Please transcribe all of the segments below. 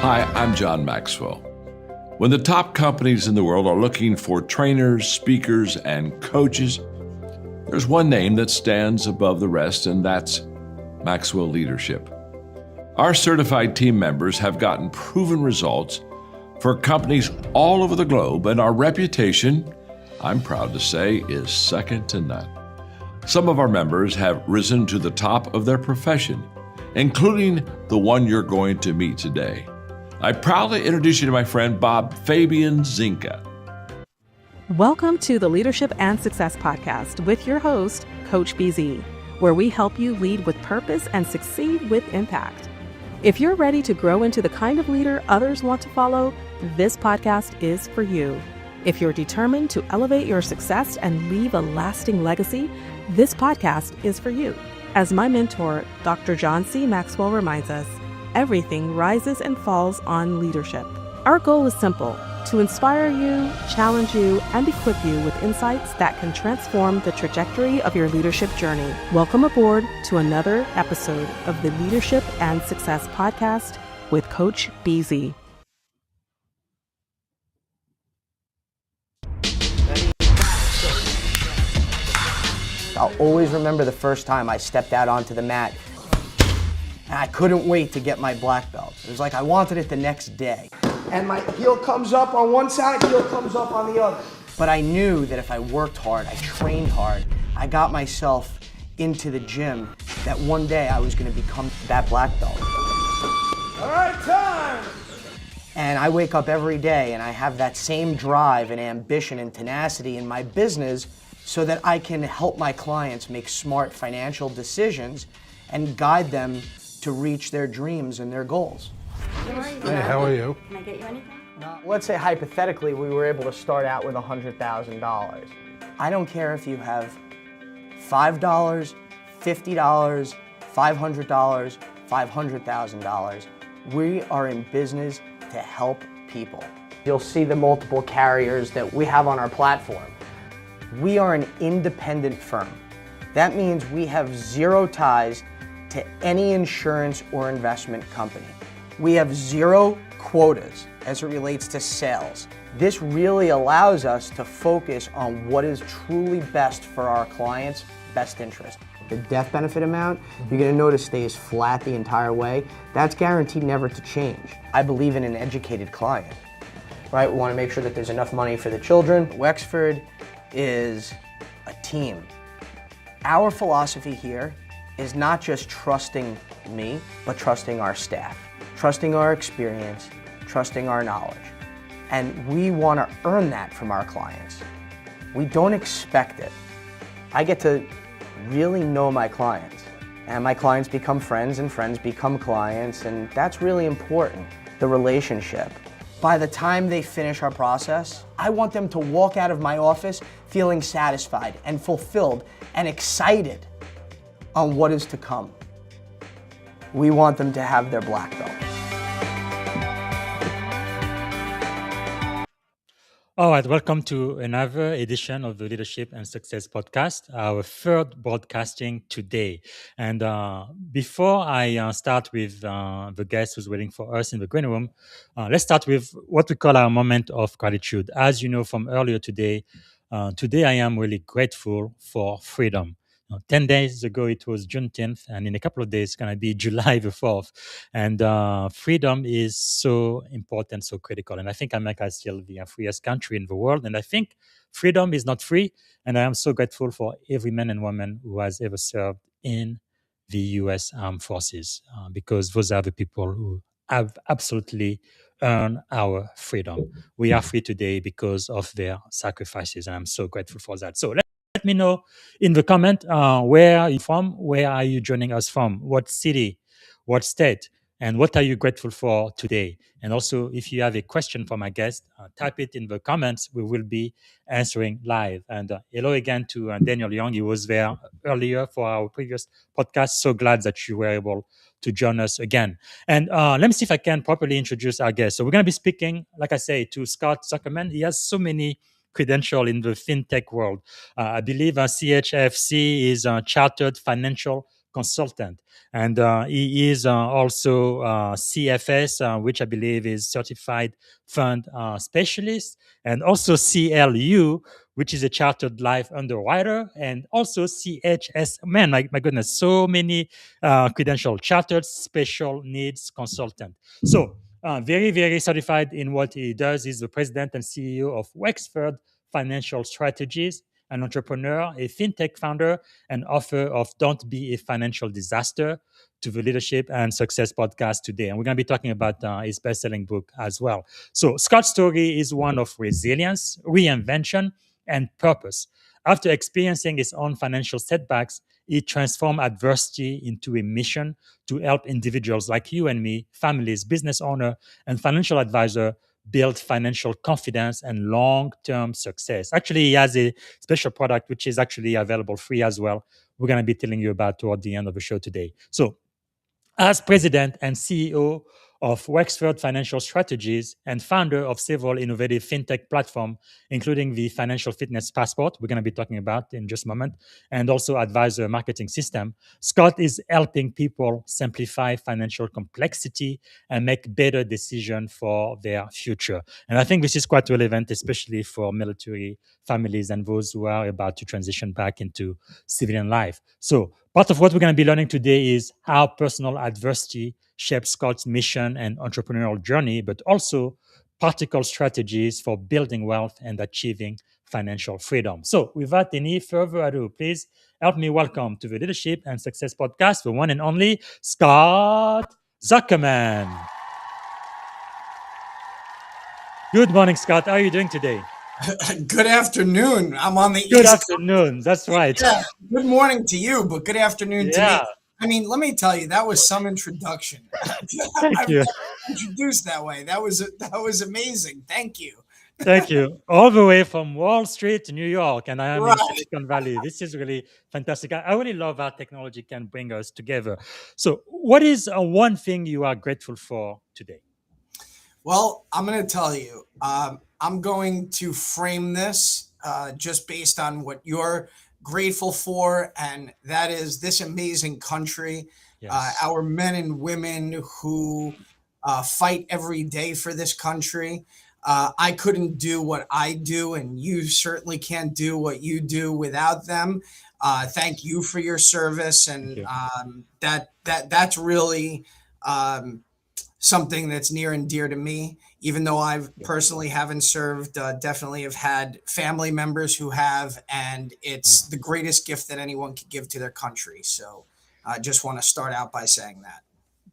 Hi, I'm John Maxwell. When the top companies in the world are looking for trainers, speakers, and coaches, there's one name that stands above the rest, and that's Maxwell Leadership. Our certified team members have gotten proven results for companies all over the globe, and our reputation, I'm proud to say, is second to none. Some of our members have risen to the top of their profession, including the one you're going to meet today. I proudly introduce you to my friend Bob Fabian Zinka. Welcome to the Leadership and Success Podcast with your host, Coach BZ, where we help you lead with purpose and succeed with impact. If you're ready to grow into the kind of leader others want to follow, this podcast is for you. If you're determined to elevate your success and leave a lasting legacy, this podcast is for you. As my mentor, Dr. John C. Maxwell reminds us, everything rises and falls on leadership. Our goal is simple: to inspire you, challenge you, and equip you with insights that can transform the trajectory of your leadership journey. Welcome aboard to another episode of the Leadership and Success Podcast with Coach BZ. I'll always remember the first time I stepped out onto the mat, and I couldn't wait to get my black belt. It was like I wanted it the next day. And my heel comes up on one side, heel comes up on the other. But I knew that if I worked hard, I trained hard, I got myself into the gym, that one day I was going to become that black belt. All right, time! And I wake up every day and I have that same drive and ambition and tenacity in my business so that I can help my clients make smart financial decisions and guide them to reach their dreams and their goals. Hey, how are you? Can I get you anything? Let's say hypothetically we were able to start out with $100,000. I don't care if you have $5, $50, $500, $500,000. We are in business to help people. You'll see the multiple carriers that we have on our platform. We are an independent firm. That means we have zero ties to any insurance or investment company. We have zero quotas as it relates to sales. This really allows us to focus on what is truly best for our clients' best interest. The death benefit amount, you're going to notice stays flat the entire way. That's guaranteed never to change. I believe in an educated client, right? We want to make sure that there's enough money for the children. Wexford is a team. Our philosophy here is not just trusting me, but trusting our staff, trusting our experience, trusting our knowledge. And we want to earn that from our clients. We don't expect it. I get to really know my clients, and my clients become friends and friends become clients, and that's really important, the relationship. By the time they finish our process, I want them to walk out of my office feeling satisfied and fulfilled and excited on what is to come. We want them to have their black belt. All right, welcome to another edition of the Leadership and Success Podcast, our third broadcasting today. And before I start with the guest who's waiting for us in the green room, let's start with what we call our moment of gratitude. As you know from earlier today, today I am really grateful for freedom. 10 days ago, it was June 10th, and in a couple of days, it's going to be July the 4th. And freedom is so important, so critical. And I think America is still the freest country in the world. And I think freedom is not free. And I am so grateful for every man and woman who has ever served in the U.S. Armed Forces, because those are the people who have absolutely earned our freedom. We are free today because of their sacrifices, and I'm so grateful for that. So let me know in the comment where are you from, where are you joining us from, what city, what state, and what are you grateful for today. And also, if you have a question for my guest, type it in the comments. We will be answering live. And hello again to Daniel Young. He was there earlier for our previous podcast. So glad that you were able to join us again. And let me see if I can properly introduce our guest. So we're going to be speaking, like I say, to Scott Zuckerman. He has so many credential in the fintech world. I believe ChFC is a chartered financial consultant. And he is also CFS, which I believe is Certified Fund Specialist, and also CLU, which is a Chartered Life Underwriter, and also CHS. Man, my goodness, so many credentials. Chartered Special Needs Consultant. So very, very certified in what he does. He's the president and CEO of Wexford Financial Strategies, an entrepreneur, a fintech founder, and author of Don't Be a Financial Disaster to the Leadership and Success podcast today. And we're going to be talking about his best-selling book as well. So Scott's story is one of resilience, reinvention, and purpose. After experiencing his own financial setbacks, he transformed adversity into a mission to help individuals like you and me, families, business owner, and financial advisor build financial confidence and long-term success. Actually, he has a special product which is actually available free as well. We're going to be telling you about toward the end of the show today. So as president and CEO of Wexford Financial Strategies and founder of several innovative fintech platforms, including the Financial Fitness Passport, we're going to be talking about in just a moment, and also Advisor Marketing System, Scott is helping people simplify financial complexity and make better decisions for their future. And I think this is quite relevant, especially for military families and those who are about to transition back into civilian life. So part of what we're going to be learning today is how personal adversity shapes Scott's mission and entrepreneurial journey, but also practical strategies for building wealth and achieving financial freedom. So without any further ado, please help me welcome to the Leadership and Success Podcast, the one and only Scott Zuckerman. Good morning, Scott. How are you doing today? Good afternoon. I'm on the Good East afternoon. That's right. Coast. Yeah. Good morning to you, but good afternoon to me. Yeah. I mean, let me tell you, that was some introduction. Thank I've you. never been introduced that way. That was amazing. Thank you. Thank you. All the way from Wall Street to New York, and I am in Right. Silicon Valley. This is really fantastic. I really love how technology can bring us together. So, what is one thing you are grateful for today? Well, I'm going to tell you, I'm going to frame this just based on what you're grateful for, and that is this amazing country, Yes. our men and women who fight every day for this country. I couldn't do what I do, and you certainly can't do what you do without them. Thank you for your service, Thank and you. that's really something that's near and dear to me. Even though I've personally haven't served, definitely have had family members who have, and it's the greatest gift that anyone could give to their country. So I just want to start out by saying that.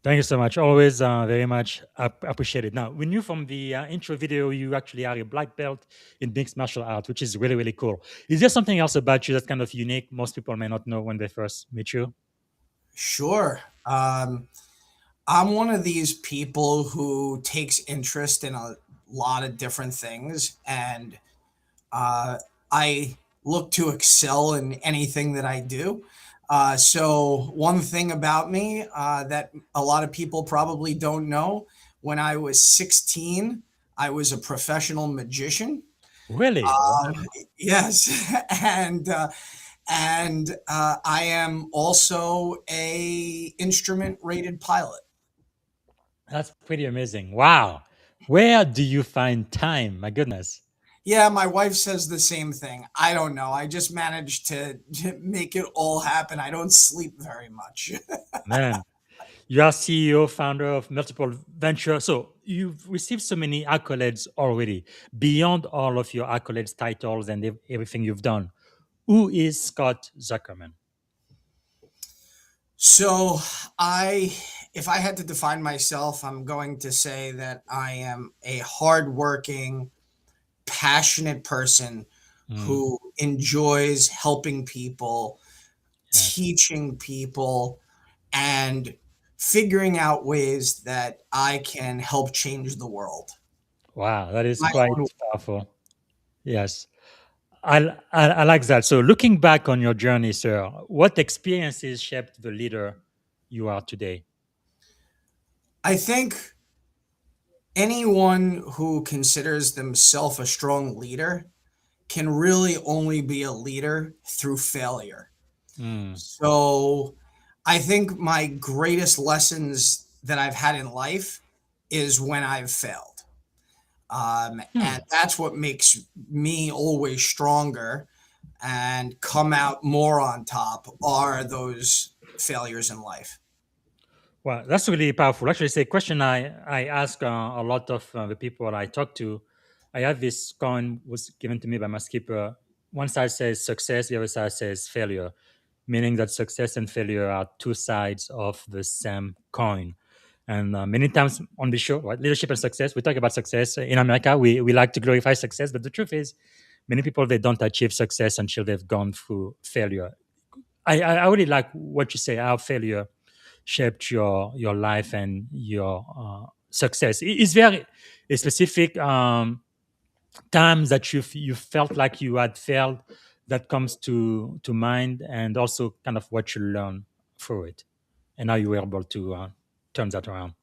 Thank you so much. Always very much appreciated. Now, we knew from the intro video you actually are a black belt in mixed martial arts, which is really, really cool. Is there something else about you that's kind of unique? Most people may not know when they first meet you. Sure. I'm one of these people who takes interest in a lot of different things, and I look to excel in anything that I do. So one thing about me that a lot of people probably don't know, when I was 16, I was a professional magician. Really? Uh, Wow. yes, and I am also a instrument rated pilot. That's pretty amazing. Wow. Where do you find time? My goodness. Yeah, my wife says the same thing. I don't know. I just managed to make it all happen. I don't sleep very much. Man, you are CEO, founder of multiple ventures. So you've received so many accolades already. Beyond all of your accolades, titles, and everything you've done, who is Scott Zuckerman? So, if I had to define myself, I'm going to say that I am a hardworking, passionate person Mm, who enjoys helping people, yes. teaching people, and figuring out ways that I can help change the world. Wow, that is My quite own. powerful. Yes. I like that. So looking back on your journey, sir, what experiences shaped the leader you are today? I think anyone who considers themselves a strong leader can really only be a leader through failure. Mm, So I think my greatest lessons that I've had in life is when I've failed. And that's what makes me always stronger and come out more on top are those failures in life. Well, that's really powerful. Actually, it's a question I ask a lot of the people I talk to. I have this coin was given to me by my skipper. One side says success, the other side says failure, meaning that success and failure are two sides of the same coin. And many times on the show, right, leadership and success, we talk about success. In America, we like to glorify success, but the truth is, many people, they don't achieve success until they've gone through failure. I really like what you say, how failure shaped your life and your success. Is there a specific times that you felt like you had failed that comes to mind, and also kind of what you learned through it, and how you were able to turn that around?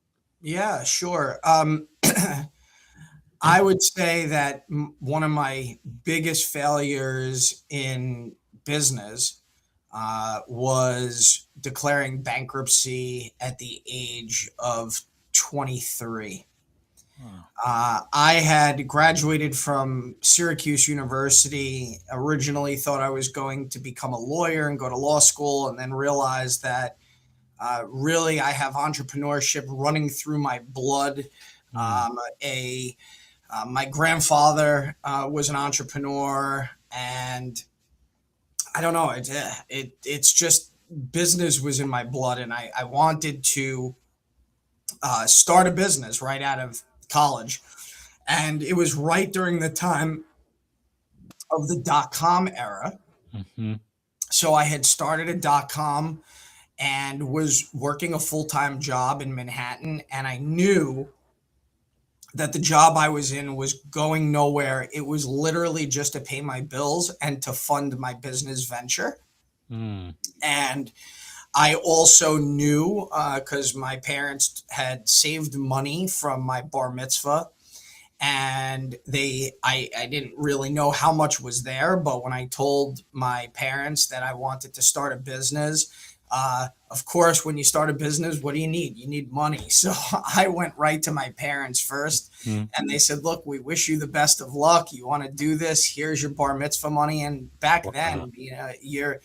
Yeah, sure. I would say that one of my biggest failures in business was declaring bankruptcy at the age of 23. I had graduated from Syracuse University, originally thought I was going to become a lawyer and go to law school, and then realized that really I have entrepreneurship running through my blood. My grandfather was an entrepreneur, and I don't know, it's just business was in my blood, and I wanted to start a business right out of college. And it was right during the time of the dot-com era. Mm-hmm. So I had started a dot-com and was working a full-time job in Manhattan, and I knew that the job I was in was going nowhere. It was literally just to pay my bills and to fund my business venture. Mm. And I also knew, because my parents had saved money from my bar mitzvah, and I didn't really know how much was there, but when I told my parents that I wanted to start a business, of course, when you start a business, what do you need? You need money. So I went right to my parents first, and they said, "Look, we wish you the best of luck. You want to do this? Here's your bar mitzvah money." And back then, you're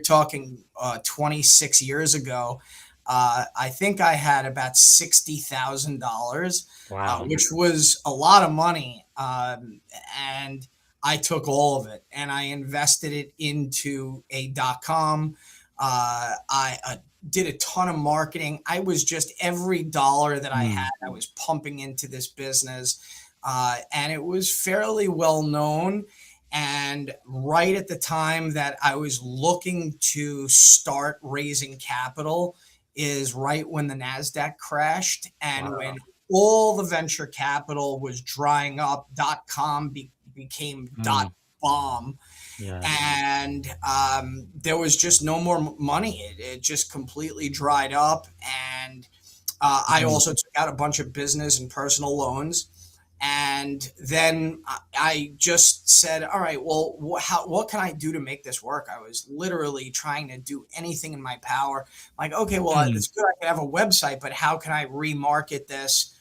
talking 26 years ago. I think I had about $60,000, Wow. which was a lot of money. And I took all of it and I invested it into a .com. I did a ton of marketing. I was just every dollar that I had, I was pumping into this business. And it was fairly well known. And right at the time that I was looking to start raising capital is right when the NASDAQ crashed, and when all the venture capital was drying up, .com became .bomb. Yeah. And there was just no more money. It just completely dried up. And I also took out a bunch of business and personal loans. And then I just said, all right, well, what can I do to make this work? I was literally trying to do anything in my power. Like, okay, well, it's good I can have a website, but how can I remarket this?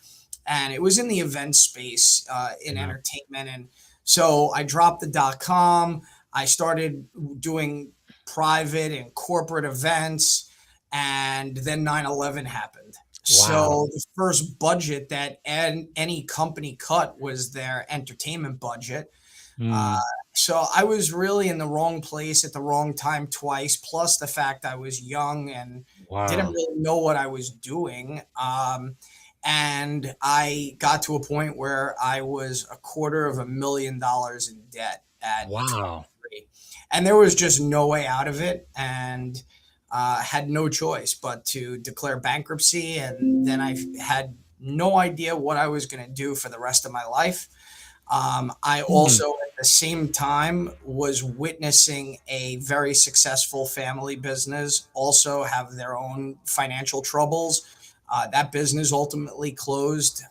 And it was in the event space, in entertainment. And so I dropped the .com. I started doing private and corporate events, and then 9/11 happened. So the first budget that any company cut was their entertainment budget. So I was really in the wrong place at the wrong time twice, plus the fact I was young and didn't really know what I was doing. And I got to a point where I was $250,000 in debt at 23. And there was just no way out of it. And had no choice but to declare bankruptcy. And then I had no idea what I was going to do for the rest of my life. I also, at the same time, was witnessing a very successful family business also have their own financial troubles. That business ultimately closed.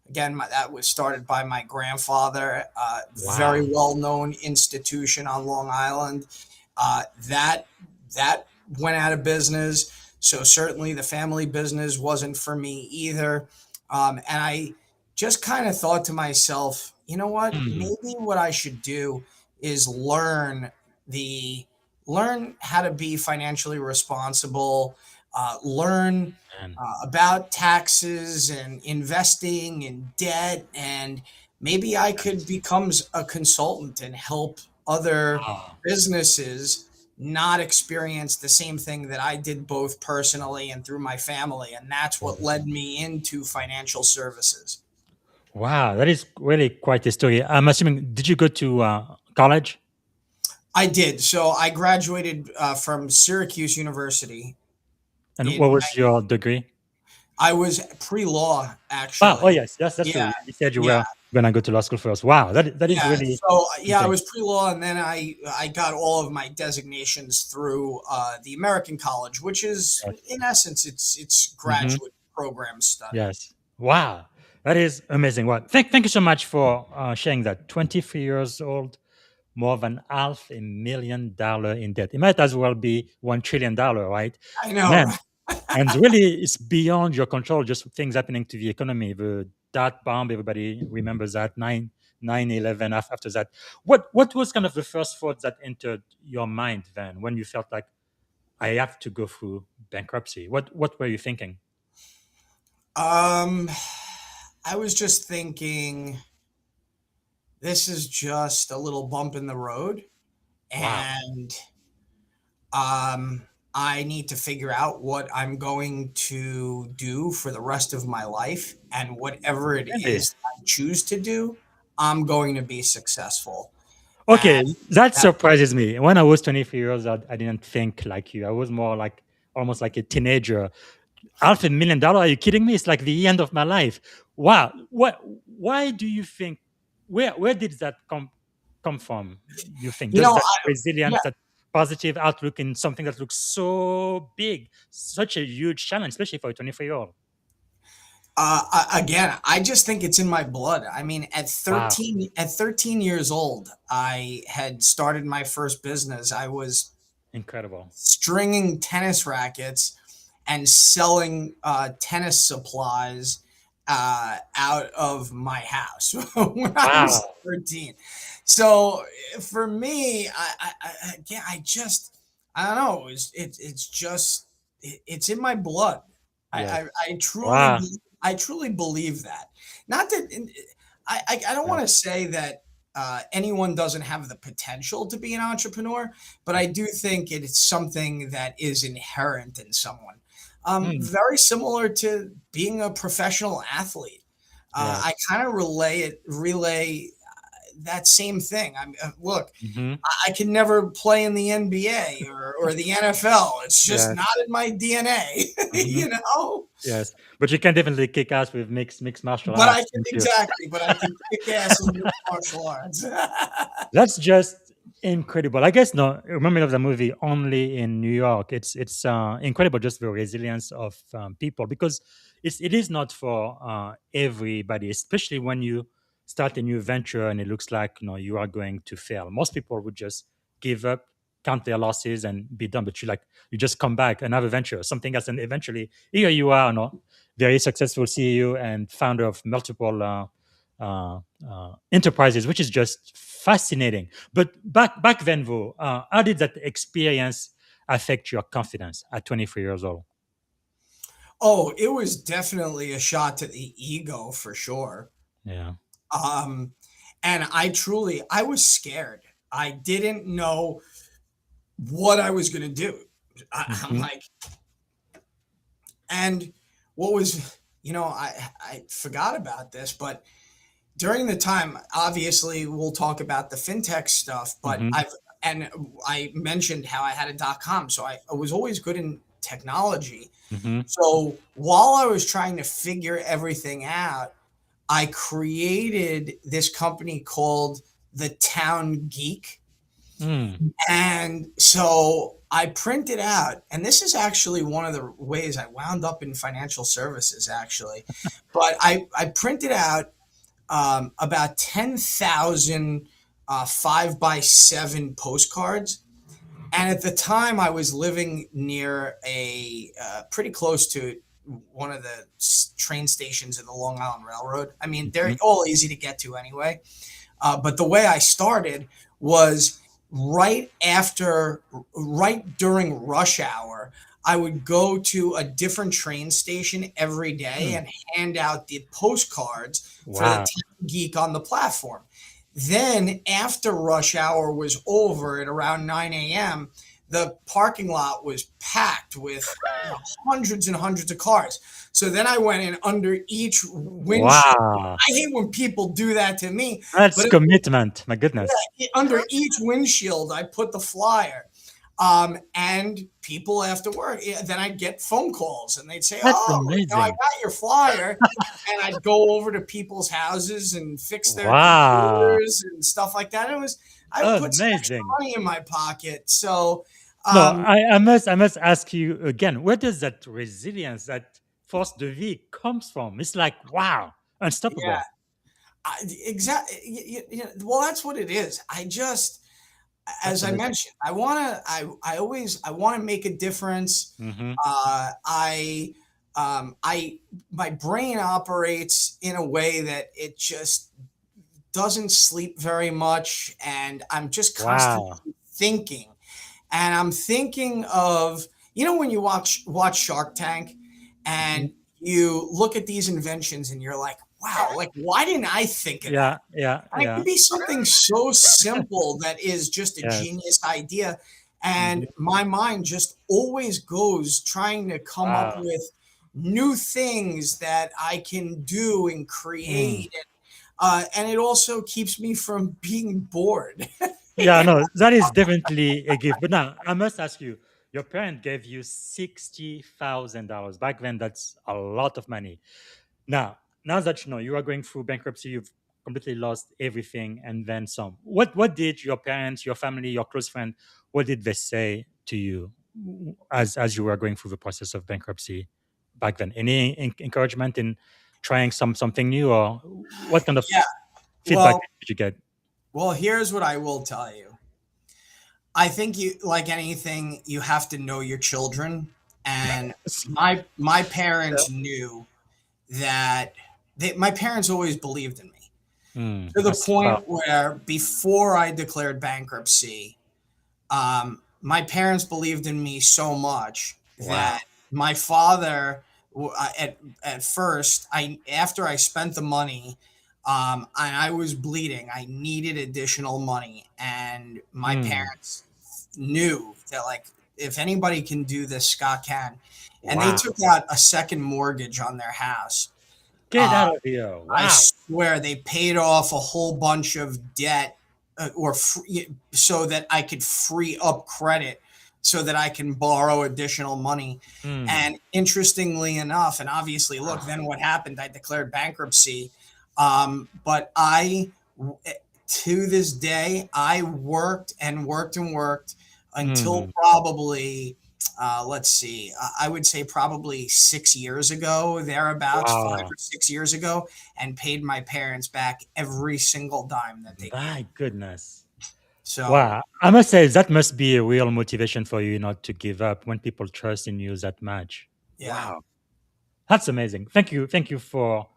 Again, that was started by my grandfather, very well-known institution on Long Island. That went out of business. So certainly the family business wasn't for me either. And I just kind of thought to myself, you know what? Mm, Maybe what I should do is learn how to be financially responsible, learn man. about taxes and investing and debt, and maybe I could Yes. become a consultant and help other Wow. businesses not experience the same thing that I did both personally and through my family. And that's what Yes. led me into financial services. Wow, that is really quite a story. I'm assuming, did you go to college? I did. So I graduated from Syracuse University And what in, was your degree? I was pre-law Ah, oh actually. yes, that's Yeah. true. You said you Yeah. were going to go to law school first. Wow, that is Yeah, really so yeah, I something. was pre-law, and then I got all of my designations through the American College, which is Yes. in essence it's Mhm. graduate program study. Yes. Wow, that is amazing. Well, thank you so much for sharing that. 23 years old, more than $500,000 in debt. It might as well be $1 trillion, right? I know, Man, right? and really, it's beyond your control. Just things happening to the economy. The dot bomb, everybody remembers that. 9/11. After that, what was kind of the first thought that entered your mind then when you felt like I have to go through bankruptcy? What were you thinking? Um, I was just thinking this is just a little bump in the road, Wow. and I need to figure out what I'm going to do for the rest of my life, and whatever it Really? is I choose to do, I'm going to be successful. And Okay, that that, surprises me. When I was 23 years old, I didn't think like you. I was more like almost like a teenager. $500,000? Are you kidding me? It's like the end of my life. Wow. What? Why do you think? Where did that come from? You think you just know, that yeah, resilience, that positive outlook in something that looks so big, such a huge challenge, especially for a 23-year-old. again, I just think it's in my blood. I mean, Wow. at 13 years old, I had started my first business. I was Incredible. stringing tennis rackets and selling tennis supplies out of my house when I was Wow. 13. So for me, again, I don't know. It's just it's in my blood. Yes. I truly Wow. I truly believe that. Not that I don't want to Yes. say that anyone doesn't have the potential to be an entrepreneur, but I do think it's something that is inherent in someone. Mm, Very similar to being a professional athlete. yes. I kind of relay that same thing. Look, Hmm. I can never play in the NBA or the NFL. It's just Yes. not in my DNA, Hmm. you know. Yes. But you can definitely kick ass with mixed martial But I arts, can can't you? exactly, but I can kick ass in mixed martial arts. That's just incredible. I guess no. Remember of the movie Only in New York. It's incredible, just the resilience of people because it is not for everybody, especially when you start a new venture and it looks like you are going to fail. Most people would just give up, count their losses, and be done. But you just come back another venture, something else, and eventually here you are, very successful CEO and founder of multiple. Uh, Enterprises, which is just fascinating. But back then, though, how did that experience affect your confidence at 23 years old? Oh, it was definitely a shot to the ego for sure. Yeah. Um, and I was scared. I didn't know what I was going to do. I'm Hmm. like, and what was, I forgot about this, but during the time, obviously, we'll talk about the fintech stuff, but Hmm. and I mentioned how I had a .com, so I was always good in technology. Hmm. So while I was trying to figure everything out, I created this company called the Town Geek. Mm. And so I printed out, and this is actually one of the ways I wound up in financial services, actually. But I printed out about 10,000 5x7 postcards. And at the time, I was living near pretty close to one of the train stations in the Long Island Railroad. I mean, they're all easy to get to anyway. But the way I started was right during rush hour. I would go to a different train station every day and hand out the postcards for the Wow. Tech Geek on the platform. Then after rush hour was over at around 9 a.m., the parking lot was packed with hundreds and hundreds of cars. So then I went in under each windshield. Wow. I hate when people do that to me. That's But commitment. My goodness. under each windshield, I put the flyer. And people after work, then I'd get phone calls and they'd say, That's I amazing. got your flyer. And I'd go over to people's houses and fix their Wow. computers and stuff like that. I put some extra Amazing. money in my pocket. So, No, I must ask you again, where does that resilience, that force de vie comes from? It's like, wow, unstoppable. yeah, exactly. Well, that's what it is. As I amazing. mentioned, I want to make a difference. Mhm. My brain operates in a way that it just doesn't sleep very much, and I'm just Wow. constantly thinking. And I'm thinking of, when you watch Shark Tank and you look at these inventions and you're like, wow, like why didn't I think of that? Yeah. And it could be something so simple that is just a Yes. genius idea. And my mind just always goes trying to come up Wow. with new things that I can do and create. And it also keeps me from being bored. Yeah, no, that is definitely a gift. But now I must ask you, your parent gave you $60,000. Back then, that's a lot of money. Now that you are going through bankruptcy, you've completely lost everything and then some. What did your parents, your family, your close friend, what did they say to you as you were going through the process of bankruptcy back then? Any encouragement in trying something new, or what kind of Yeah. feedback Well, did you get? well, here's what I will tell you. I think like anything, you have to know your children. And my parents knew that my parents always believed in me to the That's point where before I declared bankruptcy, my parents believed in me so much that my father, at first, after I spent the money, and I was bleeding, I needed additional money, and my parents knew that like if anybody can do this, Scott can, and they took out a second mortgage on their house. Get out of here. I Wow. swear they paid off a whole bunch of debt so that I could free up credit so that I can borrow additional money. And interestingly enough, and obviously, look, then what happened? I declared bankruptcy. But to this day, I worked and worked and worked until probably let's see, I would say probably 6 years ago, thereabouts, 5 or 6 years ago, and paid my parents back every single dime that they gave. My goodness. So, Wow. I must say that must be a real motivation for you not to give up when people trust in you that much. yeah. Wow. That's amazing. Thank you. Thank you for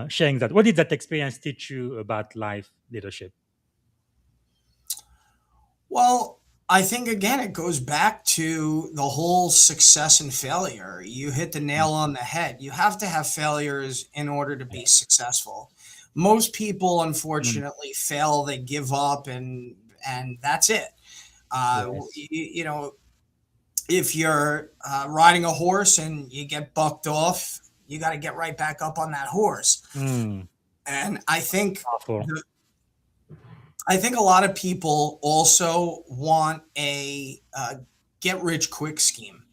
sharing that. What did that experience teach you about life leadership? Well, I think again, it goes back to the whole success and failure. You hit the nail on the head. You have to have failures in order to be successful. Most people, unfortunately, fail. They give up, and that's it. If you're riding a horse and you get bucked off, you got to get right back up on that horse. And I think Powerful. a lot of people also want a get rich quick scheme.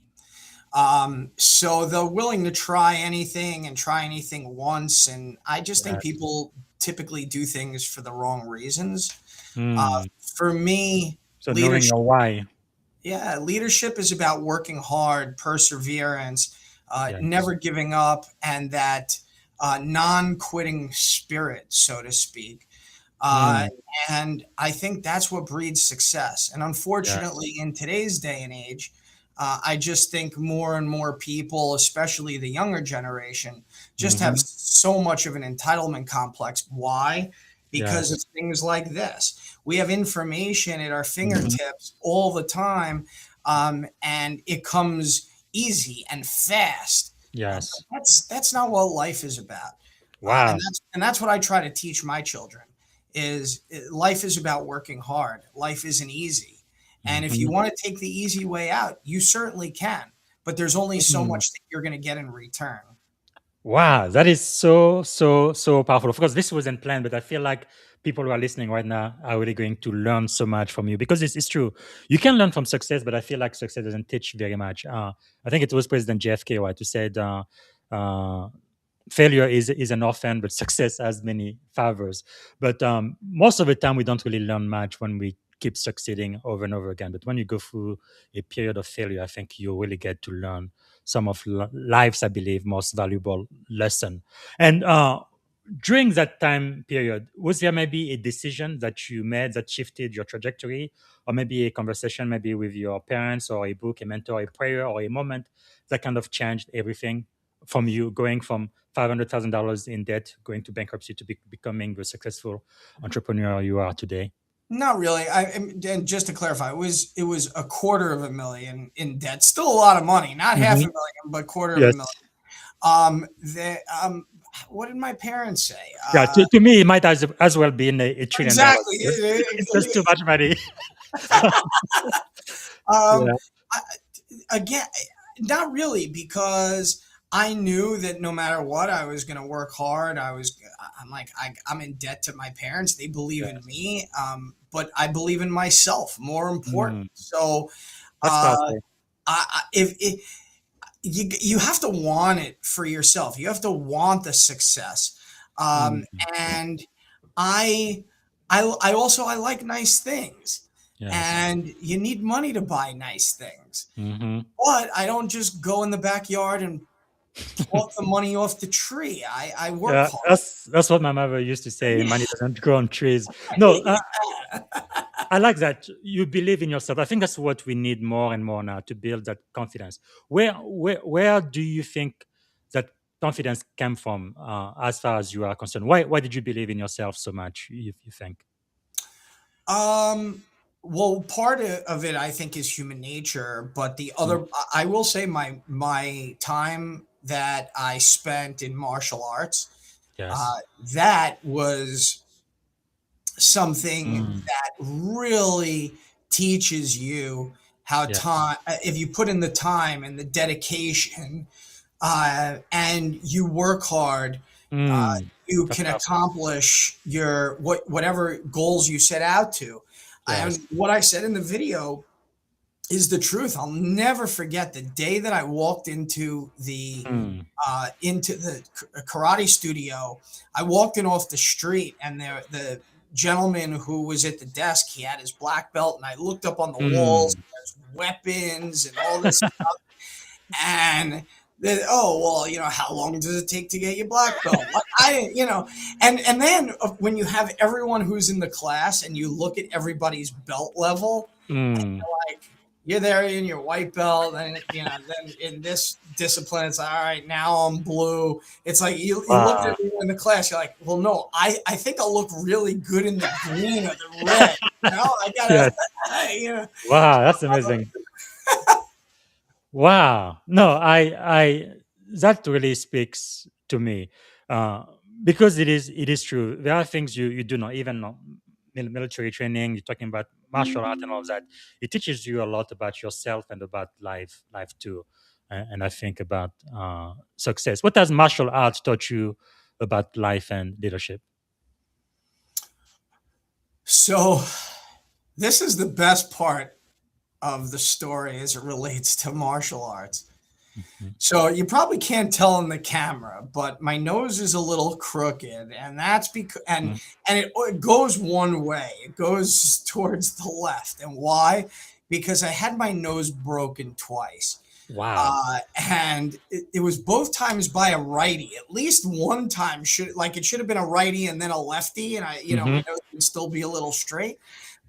So they're willing to try anything and try anything once. And I just think people typically do things for the wrong reasons. For me, So knowing leadership, your why. leadership is about working hard, perseverance, never giving up, and that non-quitting spirit, so to speak. Uh, Mm, and I think that's what breeds success. And yes. unfortunately, in today's day and age, I just think more and more people, especially the younger generation, just have Hmm. so much of an entitlement complex. Why? Because of Yes. things like this. We have information at our Hmm. fingertips all the time, and it comes easy and fast. But Yes. that's not what life is about. And Wow. that's what I try to teach my children is life is about working hard. Life isn't easy. And if you Hmm. want to take the easy way out, you certainly can. But there's only so much that you're going to get in return. Wow, that is so powerful. Of course, this wasn't planned, but I feel like people who are listening right now are really going to learn so much from you because it's true. You can learn from success, but I feel like success doesn't teach very much. I think it was President JFK, right, who said, uh, failure is an orphan, but success has many favors. But most of the time, we don't really learn much when we keep succeeding over and over again. But when you go through a period of failure, I think you really get to learn some of life's, I believe, most valuable lesson. And during that time period, was there maybe a decision that you made that shifted your trajectory, or maybe a conversation, maybe with your parents, or a book, a mentor, a prayer, or a moment that kind of changed everything from you going from $500,000 in debt, going to bankruptcy, to becoming the successful entrepreneur you are today? Not really. And just to clarify, it was a quarter of a million in debt. Still a lot of money, not half a Hmm. million, but quarter of a Yes. million. The what did my parents say? Yeah. To me, it might as well be in $1 trillion. Exactly. It's just too much money. Um, Yeah. I, again, not really, because I knew that no matter what, I was going to work hard. I'm like, I'm in debt to my parents. They believe in Yes. me, but I believe in myself. More important. Mm, So, that's uh, powerful. if you have to want it for yourself, you have to want the success, Mm, and I, I like nice things, yes. and you need money to buy nice things. Hmm. But I don't just go in the backyard and pluck the money off the tree. I work Yeah, hard. that's what my mother used to say. Money doesn't grow on trees. No, I like that you believe in yourself. I think that's what we need more and more now to build that confidence. Where do you think that confidence came from, as far as you are concerned? Why did you believe in yourself so much? You think? Um, well, part of it I think is human nature, but the Mm, other, I will say, my time that I spent in martial arts, yes. uh, that was something Mm, that really teaches you how yes. time, if you put in the time and the dedication, and you work hard, uh, Mm, you that's can powerful. accomplish whatever goals you set out to. Yes. And what I said in the video is the truth. I'll never forget the day that I walked Mm, into the karate studio. I walked in off the street, and the gentleman who was at the desk, he had his black belt, and I looked up on the walls. mm. There's weapons and all this stuff, and then, oh well, how long does it take to get your black belt? Like, I didn't, and then when you have everyone who's in the class and you look at everybody's belt level, Mm. like, you're there in your white belt, and then in this discipline, it's like, all right, now I'm blue. It's like you look at Wow. everyone in the class, you're like, well, no, I think I'll look really good in the green or the red. I gotta, Yes. you know. Wow, that's amazing. Wow. No, that really speaks to me, uh, because it is true. There are things you do not even know. Military training. You're talking about martial art and all of that. It teaches you a lot about yourself and about life too. And I think about success. What has martial arts taught you about life and leadership? So this is the best part of the story as it relates to martial arts. Mhm. So you probably can't tell in the camera, but my nose is a little crooked, and that's because Mm. and it goes one way. It goes towards the left. And why? Because I had my nose broken twice. Wow. And it was both times by a righty. At least one time it should have been a righty and then a lefty, and Mm-hmm. my nose would still be a little straight.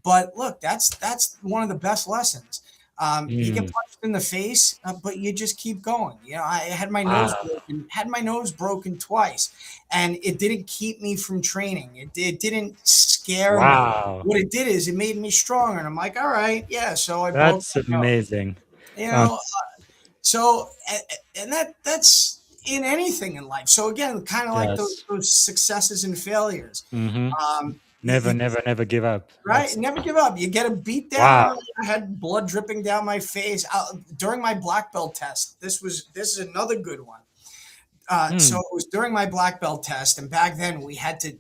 But look, that's one of the best lessons. You get Mm. punched in the face, but you just keep going. I had my nose Wow. broken, twice, and it didn't keep me from training. It didn't scare me. Wow. What it did is it made me stronger, and I'm like, all right, yeah. So I broke That's my nose. amazing. You Uh, know, so, and that's in anything in life. So again, kind of like yes. those successes and failures. Mm-hmm. You Never give up. right, That's never give up. You get a beat wow. down. I had blood dripping down my face during my black belt test. This is another good one. So Mm. it was during my black belt test, and back then we had to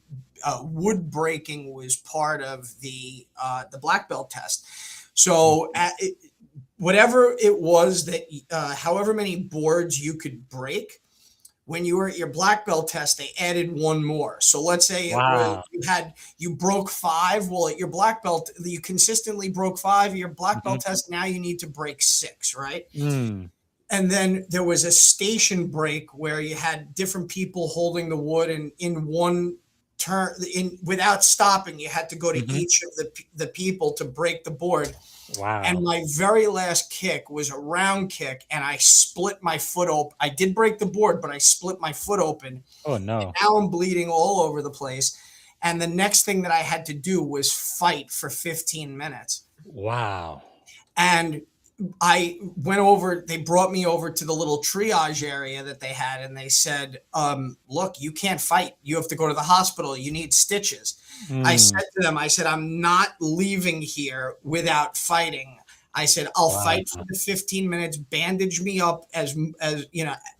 wood breaking was part of the black belt test. So whatever it was that however many boards you could break, when you were at your black belt test, they added one more. So let's say it was Wow. you broke 5. Well, at your black belt, you consistently broke 5. At your black Mm-hmm. belt test, now you need to break 6, right? Mm. And then there was a station break where you had different people holding the wood, and in one turn, without stopping, you had to go to Mm-hmm. each of the people to break the board. And Wow. my very last kick was a round kick, and I split my foot open. I did break the board, but I split my foot open. Oh And no. now I'm bleeding all over the place. And the next thing that I had to do was fight for 15 minutes. Wow. And I went over, they brought me over to the little triage area that they had, and they said, look, you can't fight. You have to go to the hospital. You need stitches. I Mm. said to them, I said, I'm not leaving here without fighting. I said, I'll fight for Wow. the 15 minutes, bandage me up as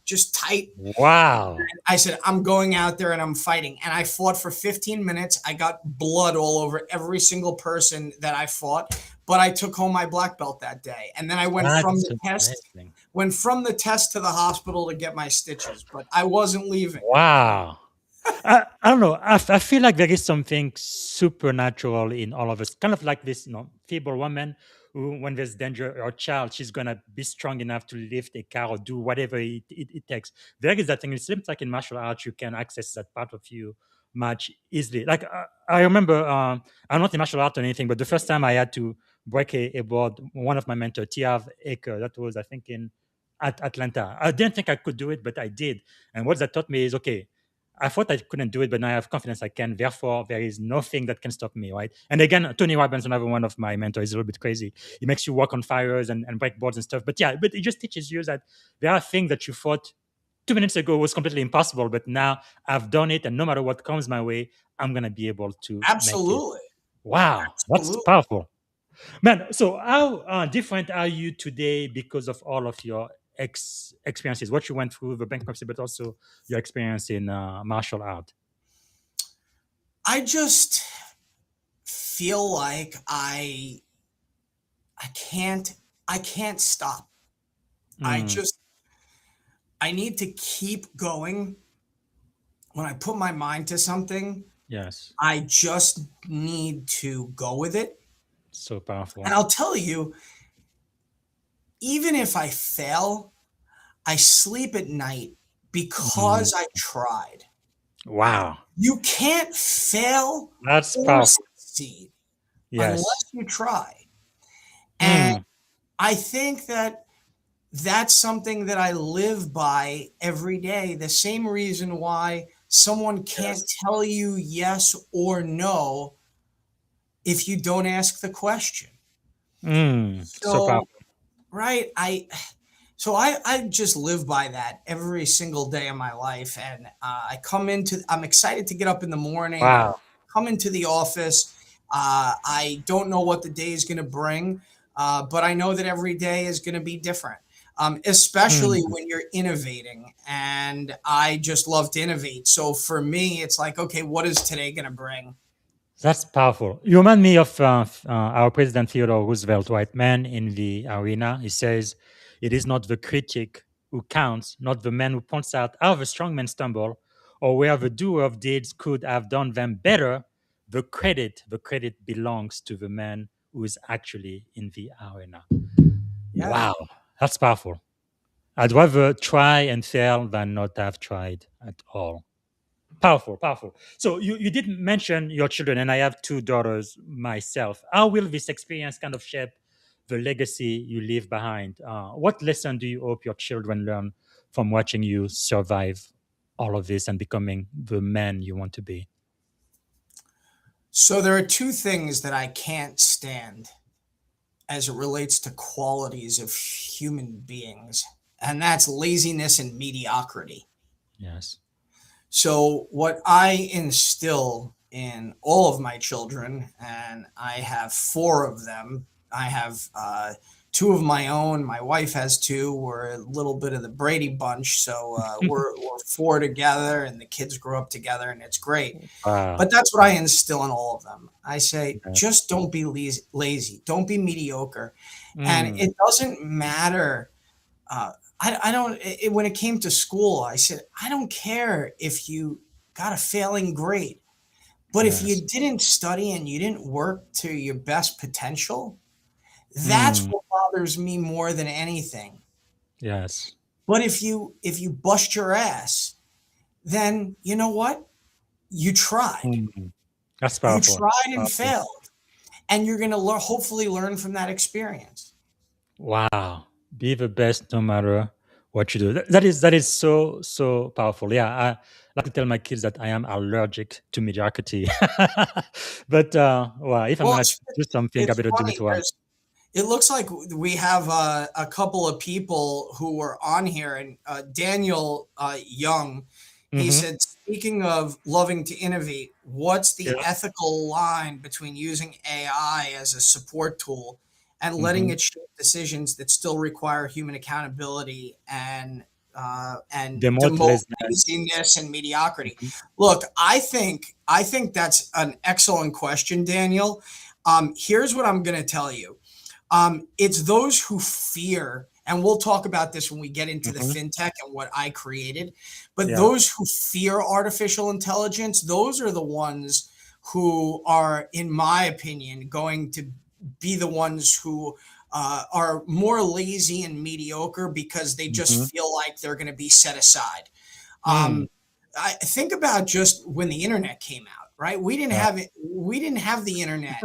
just tight. Wow. I said, I'm going out there and I'm fighting. And I fought for 15 minutes. I got blood all over every single person that I fought, but I took home my black belt that day. And then I That's amazing. went from the test to the hospital to get my stitches, but I wasn't leaving. Wow. I don't know. I feel like there is something supernatural in all of us. Kind of like this, feeble woman who, when there's danger, or child, she's gonna be strong enough to lift a car or do whatever it takes. There is that thing. It seems like in martial arts, you can access that part of you much easily. Like I remember, I'm not in martial art or anything, but the first time I had to break a board, one of my mentors, Tiav Aker, that was I think in at Atlanta. I didn't think I could do it, but I did. And what that taught me is okay. I thought I couldn't do it, but now I have confidence I can. Therefore, there is nothing that can stop me, right? And again, Tony Robbins, another one of my mentors, is a little bit crazy. He makes you walk on fires and break boards and stuff. But yeah, but it just teaches you that there are things that you thought 2 minutes ago was completely impossible, but now I've done it, and no matter what comes my way, I'm gonna be able to make it. Absolutely. Wow, that's Absolutely. powerful. Man, so how different are you today because of all of your experiences, what you went through, the bankruptcy, but also your experience in martial art? I just feel like I can't stop. Mm, I need to keep going. When I put my mind to something, yes, I just need to go with it. so And powerful. I'll tell you, even if I fail, I sleep at night Mm, because I tried. wow, You can't fail that's or powerful. succeed Yes. unless you try. And Mm, I think that that's something that I live by every day. The same reason why someone can't yes. tell you yes or no if you don't ask the question. So So, powerful. right, I just live by that every single day of my life, and I'm excited to get up in the morning. I Wow. come into the office. I don't know what the day is going to bring, but I know that every day is going to be different. Especially Mm. when you're innovating, and I just love to innovate. So for me, it's like, okay, what is today going to bring? That's powerful. You remind me of our President Theodore Roosevelt, right? Man in the arena. He says, "It is not the critic who counts, not the man who points out how the strong men stumble, or where the doer of deeds could have done them better. The credit belongs to the man who is actually in the arena." Yeah. Wow, that's powerful. I'd rather try and fail than not have tried at all. Powerful, powerful. So you did mention your children, and I have two daughters myself. How will this experience kind of shape the legacy you leave behind? What lesson do you hope your children learn from watching you survive all of this and becoming the man you want to be? So there are two things that I can't stand as it relates to qualities of human beings, and that's laziness and mediocrity. Yes. So what I instill in all of my children, and I have four of them. I have two of my own. My wife has two. We're a little bit of the Brady Bunch, so we're four together, and the kids grow up together, and it's great. Wow. But that's what I instill in all of them. I say, Yeah. just don't be lazy. Don't be mediocre. And Mm, it doesn't matter. I don't, when it came to school, I said, I don't care if you got a failing grade, but if you yes. didn't study and you didn't work to your best potential, that's Mm, what bothers me more than anything. yes. But if you bust your ass, then you know what? You tried. Mm, that's You powerful. tried and Powerful. failed, and you're going to hopefully learn from that experience. Wow. Be the best no matter what you do. That is so powerful. Yeah, I like to tell my kids that I am allergic to mediocrity. But well, if I'm Well, gonna do something, I it's better do funny. it well. It looks like we have a couple of people who were on here, and Daniel Young, he Hmm. said, speaking of loving to innovate, what's the Yeah. ethical line between using AI as a support tool and letting Hmm. it shape decisions that still require human accountability and Demote demote laziness. laziness and mediocrity? Mhm. Look, I think that's an excellent question, Daniel. Here's what I'm going to tell you. It's those who fear, and we'll talk about this when we get into the Mhm. fintech and what I created, but Yeah. those who fear artificial intelligence, those are the ones who are, in my opinion, going to be the ones who are more lazy and mediocre because they just Mhm. feel like they're going to be set aside. Mm. Um, I think about just when the internet came out, right? We didn't Yeah. have it. We didn't have the internet.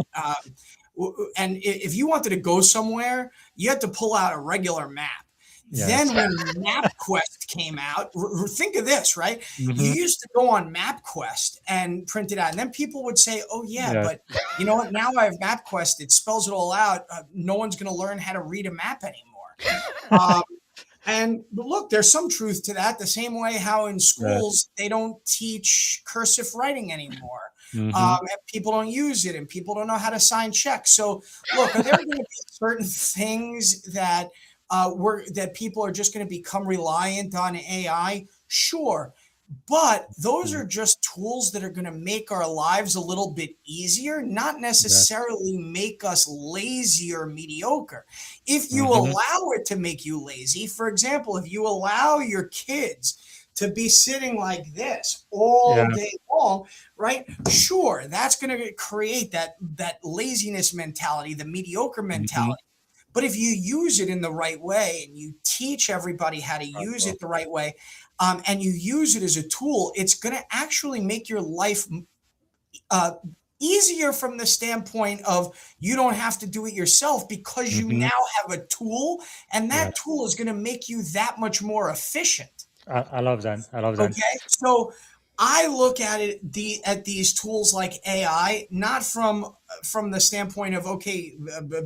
And if you wanted to go somewhere, you had to pull out a regular map. Yes. Then when MapQuest came out, think of this, right? You Hmm. used to go on MapQuest and print it out, and then people would say, "Oh yeah, Yes. but you know what? Now I have MapQuest; it spells it all out. No one's going to learn how to read a map anymore." Um, and but look, there's some truth to that. The same way how in Yes. schools they don't teach cursive writing anymore. Hmm. And people don't use it, and people don't know how to sign checks. So, look, are there going to be certain things that that people are just going to become reliant on AI? Sure, but those are just tools that are going to make our lives a little bit easier, not Yes. necessarily make us lazy or mediocre. If you Hmm. allow it to make you lazy, for example, if you allow your kids to be sitting like this Yeah. all day long, right? Sure, that's going to create that laziness mentality, the mediocre Hmm. mentality. But if you use it in the right way and you teach everybody how to use Powerful. it the right way, and you use it as a tool, it's going to actually make your life uh, easier from the standpoint of you don't have to do it yourself because you Hmm. now have a tool, and Yeah. that tool is going to make you that much more efficient. I love that. I love that. Okay, so I look at at these tools like AI not from the standpoint of okay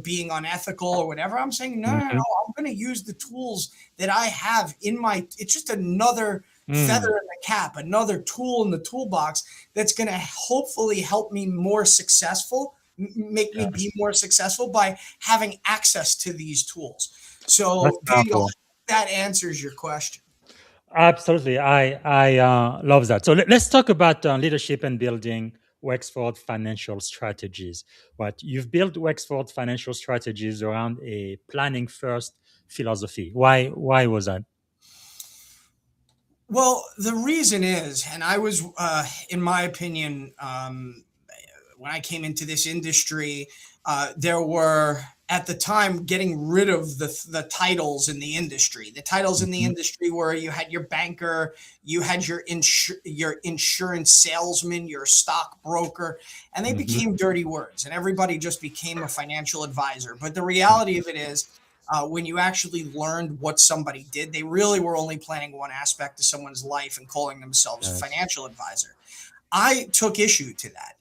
being unethical or whatever. I'm saying no. Hmm. I'm going to use the tools that I have in my. It's just another feather Mm. in the cap, another tool in the toolbox that's going to hopefully help me more successful, make me be Yes. more successful by having access to these tools. That's So Daniel, powerful. that answers your question. Absolutely. I love that. So let's talk about leadership and building Wexford financial strategies. What you've built Wexford financial strategies around a planning first philosophy. Why was that? Well, the reason is, and I was, in my opinion, when I came into this industry, there were at the time getting rid of the titles in the industry. The titles in the industry where you had your banker, you had your insurance salesman, your stockbroker, and they became dirty words, and everybody just became a financial advisor. But the reality of it is, when you actually learned what somebody did, they really were only planning one aspect of someone's life and calling themselves a financial advisor. I took issue to that.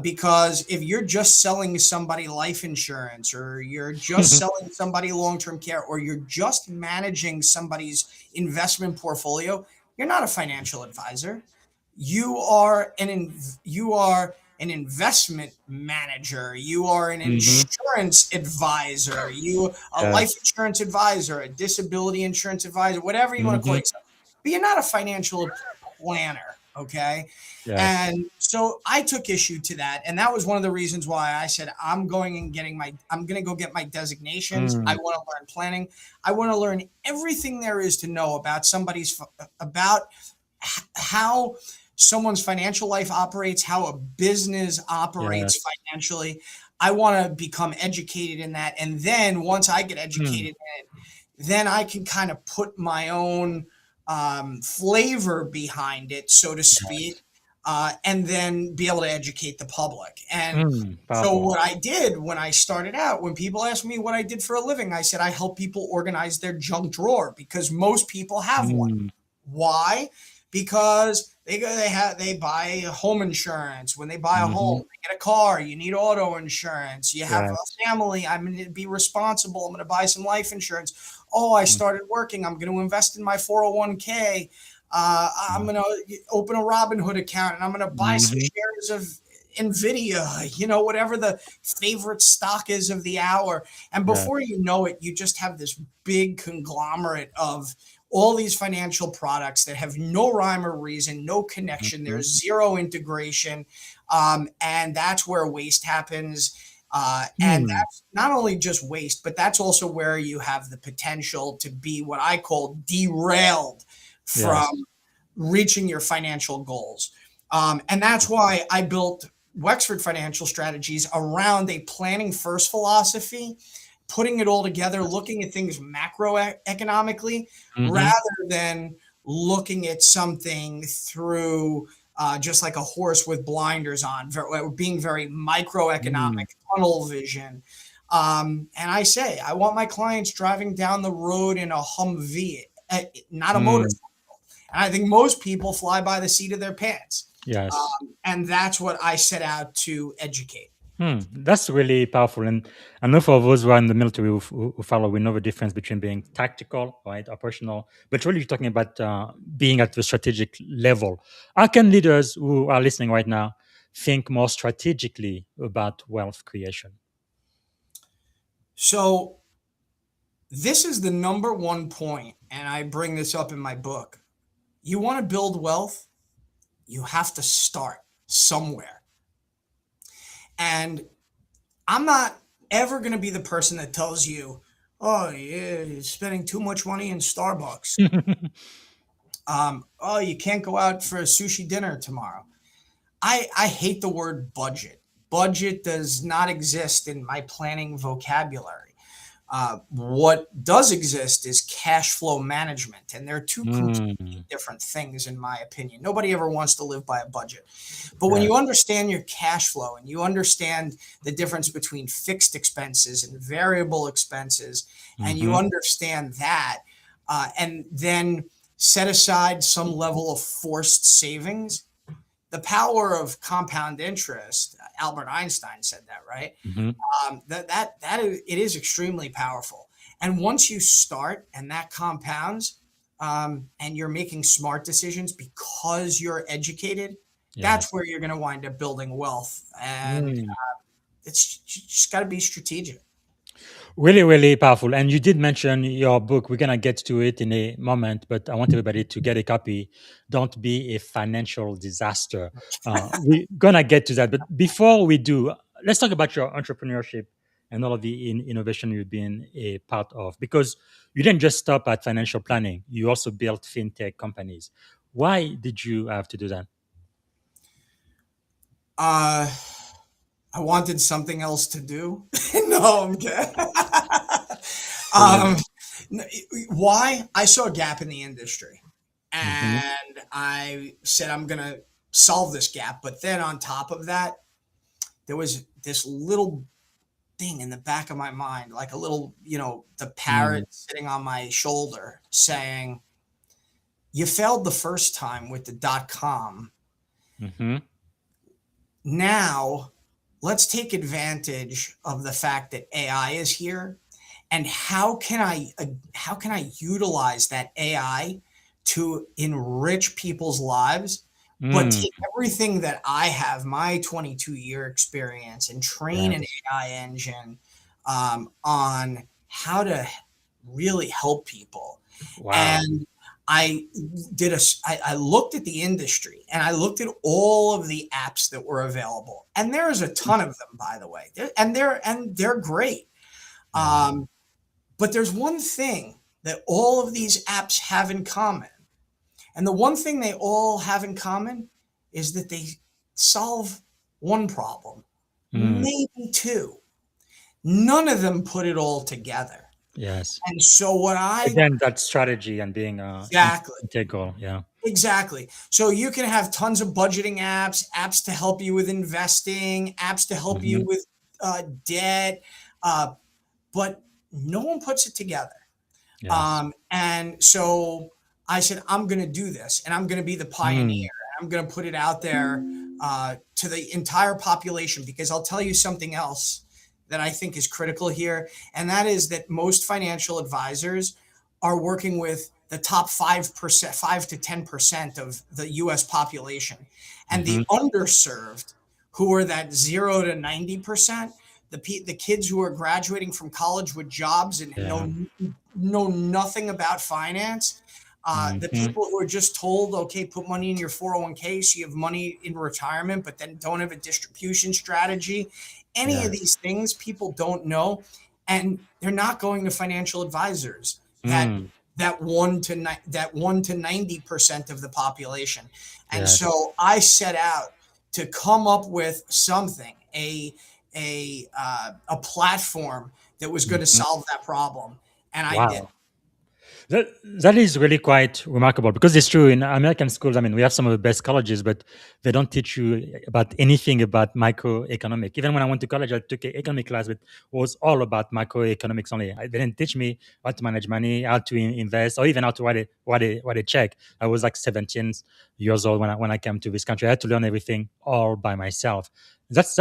Because if you're just selling somebody life insurance, or you're just selling somebody long-term care, or you're just managing somebody's investment portfolio, you're not a financial advisor. You are an investment manager. You are an insurance advisor. A life insurance advisor, a disability insurance advisor, whatever you want to call yourself. But you're not a financial planner. Okay. Yes. And so I took issue to that. And that was one of the reasons why I said, I'm going to go get my designations. I want to learn planning. I want to learn everything there is to know about about how someone's financial life operates, how a business operates financially. I want to become educated in that. And then once I get educated in it, then I can kind of put my own flavor behind it, so to speak, and then be able to educate the public. And so what I did when I started out, when people asked me what I did for a living, I said I help people organize their junk drawer, because most people have one. Why? Because they buy home insurance. When they buy a home, they get a car, you need auto insurance. You have a family, I'm going to be responsible, I'm going to buy some life insurance. Oh, I started working, I'm going to invest in my 401k. I'm going to open a Robinhood account, and I'm going to buy some shares of NVIDIA, whatever the favorite stock is of the hour. And before you know it, you just have this big conglomerate of all these financial products that have no rhyme or reason, no connection. There's zero integration. And that's where waste happens. And that's not only just waste, but that's also where you have the potential to be what I call derailed from reaching your financial goals. And that's why I built Wexford Financial Strategies around a planning first philosophy, putting it all together, looking at things macroeconomically rather than looking at something through just like a horse with blinders on, being very microeconomic, tunnel vision. And I say, I want my clients driving down the road in a Humvee, not a motorcycle. And I think most people fly by the seat of their pants. Yes. And that's what I set out to educate. That's really powerful. And I know for those who are in the military who follow, we know the difference between being tactical, right, operational, but really talking about being at the strategic level. How can leaders who are listening right now think more strategically about wealth creation? So this is the number one point, and I bring this up in my book. You want to build wealth, you have to start somewhere. And I'm not ever going to be the person that tells you, oh, yeah, you're spending too much money in Starbucks. Oh, you can't go out for a sushi dinner tomorrow. I hate the word budget. Budget does not exist in my planning vocabulary. What does exist is cash flow management, and they're two completely different things, in my opinion. Nobody ever wants to live by a budget. But when you understand your cash flow and you understand the difference between fixed expenses and variable expenses, and you understand that, and then set aside some level of forced savings, the power of compound interest, Albert Einstein said that, right? It is extremely powerful. And once you start and that compounds, and you're making smart decisions because you're educated, that's where you're going to wind up building wealth. And it's just got to be strategic. Really, really powerful. And you did mention your book. We're going to get to it in a moment, but I want everybody to get a copy. Don't be a financial disaster. We're going to get to that. But before we do, let's talk about your entrepreneurship and all of the innovation you've been a part of. Because you didn't just stop at financial planning. You also built fintech companies. Why did you have to do that? I wanted something else to do. No, I'm kidding. Brilliant. um, why? I saw a gap in the industry, Mm-hmm. and I said I'm gonna solve this gap. But then on top of that, there was this little thing in the back of my mind, like a little, the parrot sitting on my shoulder saying, "You failed the first time with the .com. Mm-hmm. Now, let's take advantage of the fact that AI is here, and how can I utilize that AI to enrich people's lives, but Mm. take everything that I have, my 22-year experience, and train an Yes. AI engine on how to really help people." Wow. And I I looked at the industry, and I looked at all of the apps that were available, and there's a ton of them, by the way. They're great. Yeah. Um, but there's one thing that all of these apps have in common. And the one thing they all have in common is that they solve one problem, Mm. maybe two. None of them put it all together. Yes. And so what I Again, that strategy and being exactly integral. Yeah. Exactly. So you can have tons of budgeting apps, apps to help you with investing, apps to help you Mm-hmm. with debt, uh, but no one puts it together. Yes. And so I said, I'm going to do this, and I'm going to be the Mm. pioneer. I'm going to put it out there to the entire population, because I'll tell you something else that I think is critical here. And that is that most financial advisors are working with the top 5%, 5 to 10% of the US population. And Mm-hmm. the underserved, who are that 0 to 90%, the kids who are graduating from college with jobs and Yeah. know nothing about finance, the Mm-hmm. people who are just told, okay, put money in your 401k so you have money in retirement, but then don't have a distribution strategy. Any of Yes. these things people don't know, and they're not going to financial advisors. That Mm. that 90% of the population. And Yes. so I set out to come up with something, a platform that was going to Mhm. solve that problem, and I did. Wow. That is really quite remarkable because it's true in American schools. I mean, we have some of the best colleges, but they don't teach you about anything about microeconomic. Even when I went to college, I took an economic class, but it was all about macroeconomics only. They didn't teach me how to manage money, how to invest, or even how to write a check. I was like 17 years old when I came to this country. I had to learn everything all by myself. That's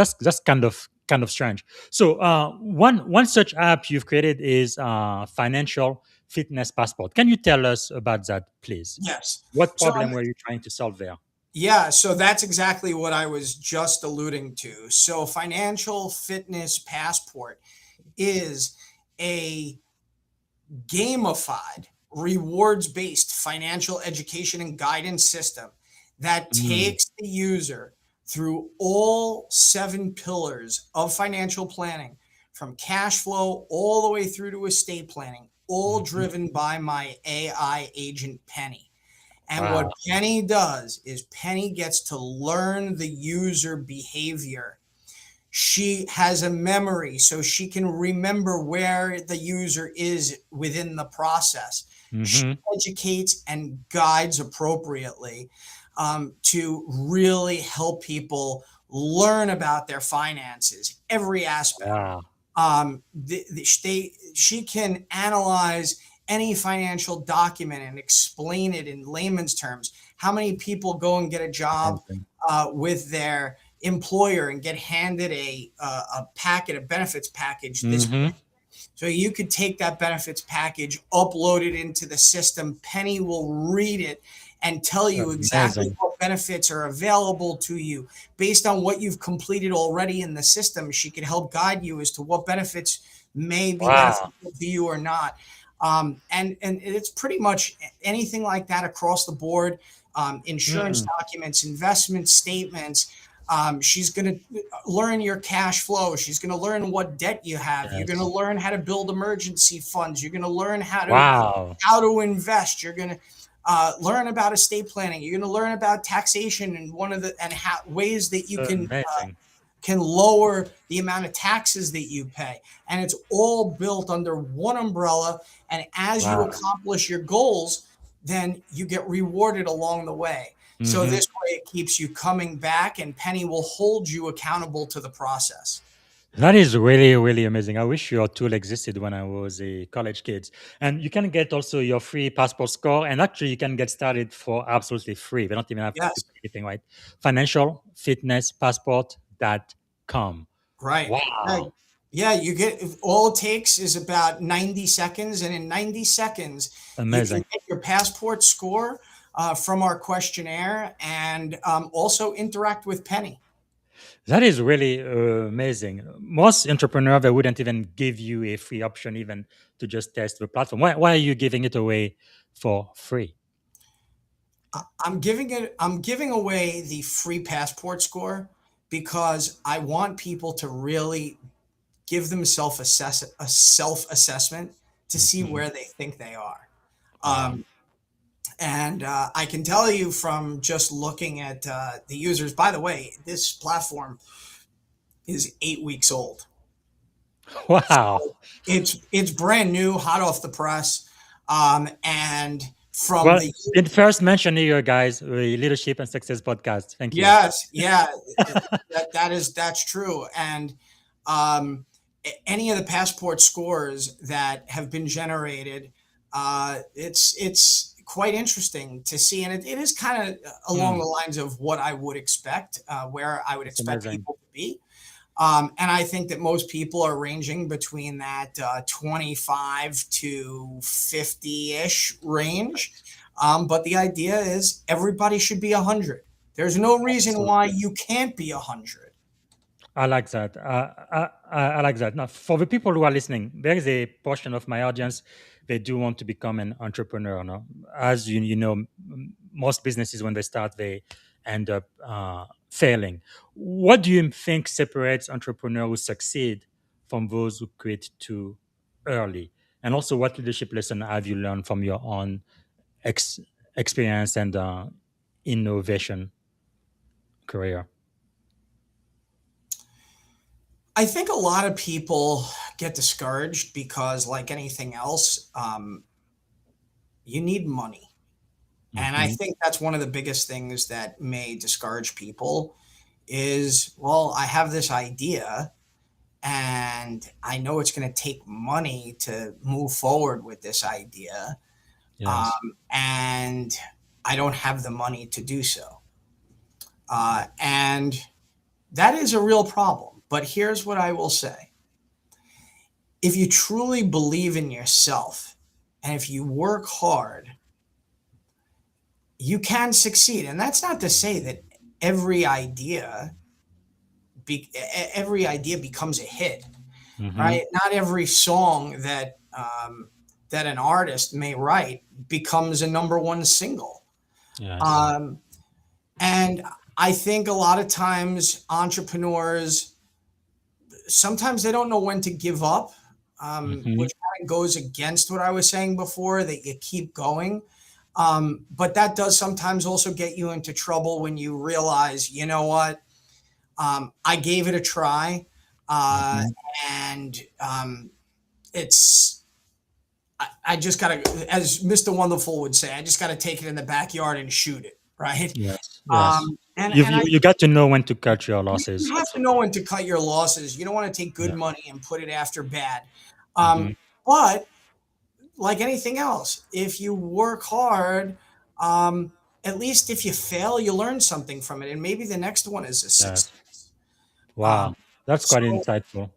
kind of strange. So one such app you've created is financial fitness passport. Can you tell us about that, please? Yes. What So problem were you trying to solve there? yeah, so that's exactly what I was just alluding to. So financial fitness passport is a gamified, rewards based financial education and guidance system that Mm, takes the user through all 7 pillars of financial planning, from cash flow all the way through to estate planning, all mhm. driven by my AI agent, Penny. And what Wow. Penny does is Penny gets to learn the user behavior. She has a memory, so she can remember where the user is within the process. She Hmm. educates and guides appropriately to really help people learn about their finances, every aspect. Wow. She can analyze any financial document and explain it in layman's terms. How many people go and get a job Amazing. with their employer and get handed a benefits package this Hmm. way? So you could take that benefits package, upload it into the system. Penny will read it and tell you exactly Amazing. what benefits are available to you based on what you've completed already in the system. She could help guide you as to what benefits may be Wow. beneficial to you or not. And it's pretty much anything like that across the board. Insurance Mm, documents, investment statements. She's going to learn your cash flow. She's going to learn what debt you have. You're going to yes. learn how to build emergency funds. You're going to learn Wow. how to invest. You're going to learn about estate planning. You're going to learn about taxation and ways that you So can amazing. can lower the amount of taxes that you pay. And it's all built under one umbrella. And as you Wow. accomplish your goals, then you get rewarded along the way. So Mhm. this way it keeps you coming back, and Penny will hold you accountable to the process. That is really, really amazing. I wish your tool existed when I was a college kid. And you can get also your free passport score. And actually, you can get started for absolutely free. They don't even have to Yes, pay anything, right? Financialfitnesspassport.com. right. Yeah, Wow. yeah, you get all it takes is about 90 seconds. And in 90 seconds, you can Amazing. get your passport score from our questionnaire, and also interact with Penny. That is really amazing. Most entrepreneurs, they wouldn't even give you a free option even to just test the platform. Why are you giving it away for free? I'm giving away the free passport score because I want people to really give themselves a self assessment to see Mhm. where they think they are. Wow. Um, and I can tell you from just looking at the users. By the way, this platform is 8 weeks old. Wow. It's brand new, hot off the press, and from Well, the in first mention here, guys, the Leadership and Success podcast. Thank you. yes, yeah, that's true. And um, any of the passport scores that have been generated, it's quite interesting to see, and it is kind of along Hmm, the lines of what I would expect, where I would it's expect amazing. people to be. And I think that most people are ranging between that 25 to 50-ish range. But the idea is everybody should be 100. There's no reason why Absolutely. you can't be 100. I like that. I like that. Now, for the people who are listening, there is a portion of my audience they do want to become an entrepreneur. No? As you know, most businesses when they start, they end up failing. What do you think separates entrepreneurs who succeed from those who quit too early? And also, what leadership lesson have you learned from your own ex- experience and innovation career? I think a lot of people get discouraged because, like anything else, you need money. And I Hmm. think that's one of the biggest things that may discourage people is, well, I have this idea and I know it's going to take money to move forward with this idea, Yes. and I don't have the money to do so. And that is a real problem. But here's what I will say: if you truly believe in yourself and if you work hard, you can succeed. And that's not to say that every idea every idea becomes a hit, Hmm. right? Not every song that an artist may write becomes a number one single. Yes. Um, and I think a lot of times entrepreneurs sometimes they don't know when to give up, Hmm. which kind of goes against what I was saying before, that you keep going. But that does sometimes also get you into trouble when you realize, you know what, I gave it a try, uh, Hmm. and it's I just gotta, as Mr. Wonderful would say, I just gotta take it in the backyard and shoot it, right? Yes. Yes. And I You got to know when to cut your You losses. have to know when to cut your losses. You don't want to take good Yeah. money and put it after bad. Hmm. But like anything else, if you work hard, um, at least if you fail, you learn something from it, and maybe the next one is a Yes. success. Wow. Um, That's quite so insightful.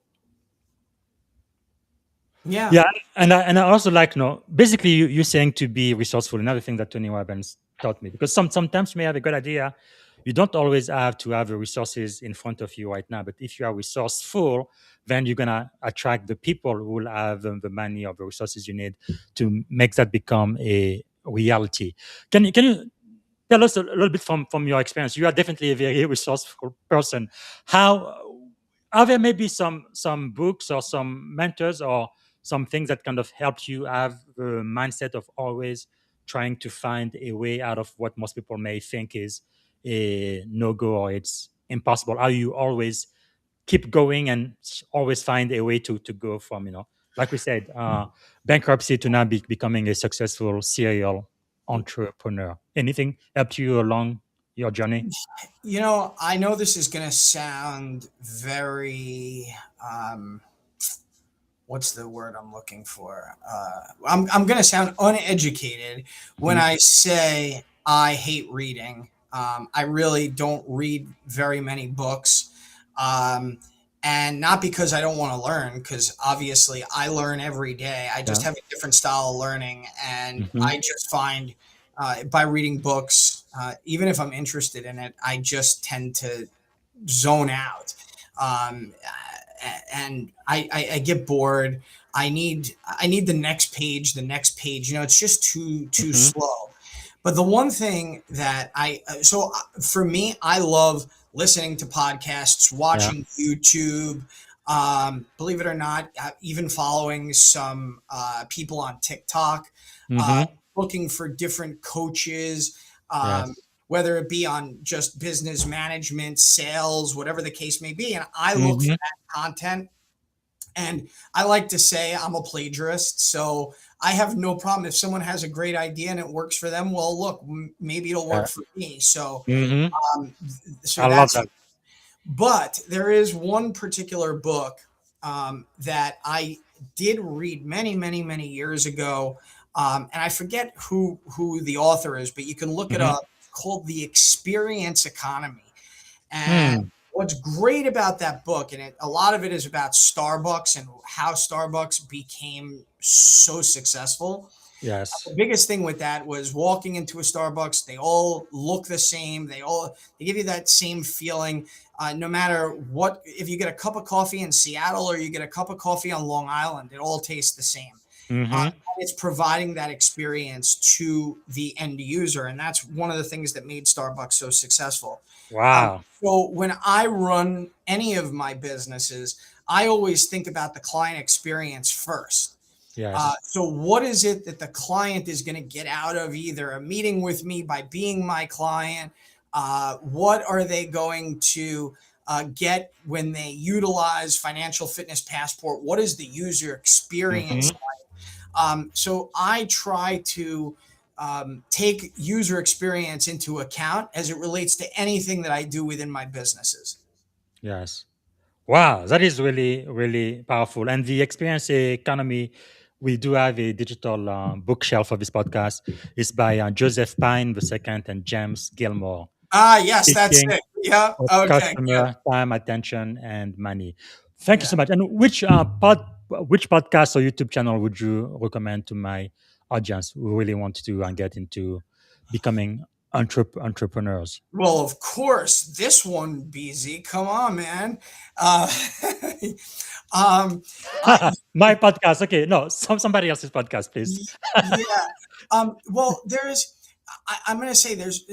yeah, Yeah, and I also like basically you saying to be resourceful. Another thing that Tony Robbins taught me, because sometimes you may have a good idea, you don't always have to have the resources in front of you right now. But if you are resourceful, then you're gonna attract the people who will have the money or the resources you need to make that become a reality. Can you tell us a little bit from your experience? You are definitely a very resourceful person. How are there maybe some books or some mentors or some things that kind of helped you have the mindset of always trying to find a way out of what most people may think is a no go or it's impossible? Are you always keep going and always find a way to go from, like we said, bankruptcy to now becoming a successful serial entrepreneur. Anything helped you along your journey? I know this is going to sound very, what's the word I'm looking for? I'm going to sound uneducated when I say I hate reading. I really don't read very many books. And not because I don't want to learn, because obviously I learn every day. I just Yeah. have a different style of learning. And Mhm. I just find by reading books, even if I'm interested in it, I just tend to zone out. Um, and I get bored. I need the next page, the next page. It's just too Mhm. slow. But the one thing that for me, I love listening to podcasts, Yeah. watching YouTube. Believe it or not, even following some people on TikTok, uh, Mhm. looking for different coaches, um, Yes. whether it be on just business management, sales, whatever the case may be. And I look for Mhm. that content. And I like to say I'm a plagiarist. So I have no problem if someone has a great idea and it works for them. Well, look, maybe it'll Yeah. work for me. So, Mhm. um, so I love that's, that. but there is one particular book that I did read many, many, many years ago. And I forget who the author is, but you can look it Mhm. up, called The Experience Economy. And Hmm. what's great about that book, and a lot of it is about Starbucks and how Starbucks became so successful. The Yes. biggest thing with that was walking into a Starbucks. They all look the same. They give you that same feeling. No matter what, if you get a cup of coffee in Seattle or you get a cup of coffee on Long Island, it all tastes the same. Mhm. And it's providing that experience to the end user, and that's one of the things that made Starbucks so successful. Wow. So when I run any of my businesses, I always think about the client experience first. Yes. So what is it that the client is going to get out of either a meeting with me by being my client? What are they going to get when they utilize Financial Fitness Passport? What is the user experience? Mhm. So I try to take user experience into account as it relates to anything that I do within my businesses. Yes. Wow, that is really, really powerful. And the experience economy, we do have a digital bookshelf of this podcast. It's by Joseph Pine II and James Gilmore. Ah, yes, that's Speaking it. Yeah. of Okay. Good. customer time, attention, and money. Thank you Yeah. so much. And which podcast or YouTube channel would you recommend to my audience who really want to get into becoming entrepreneurs? Well, of course, this one, BZ. Come on, man. Uh, um, I, My podcast. Okay, no, somebody else's podcast, please. yeah. Well, I'm going to say there's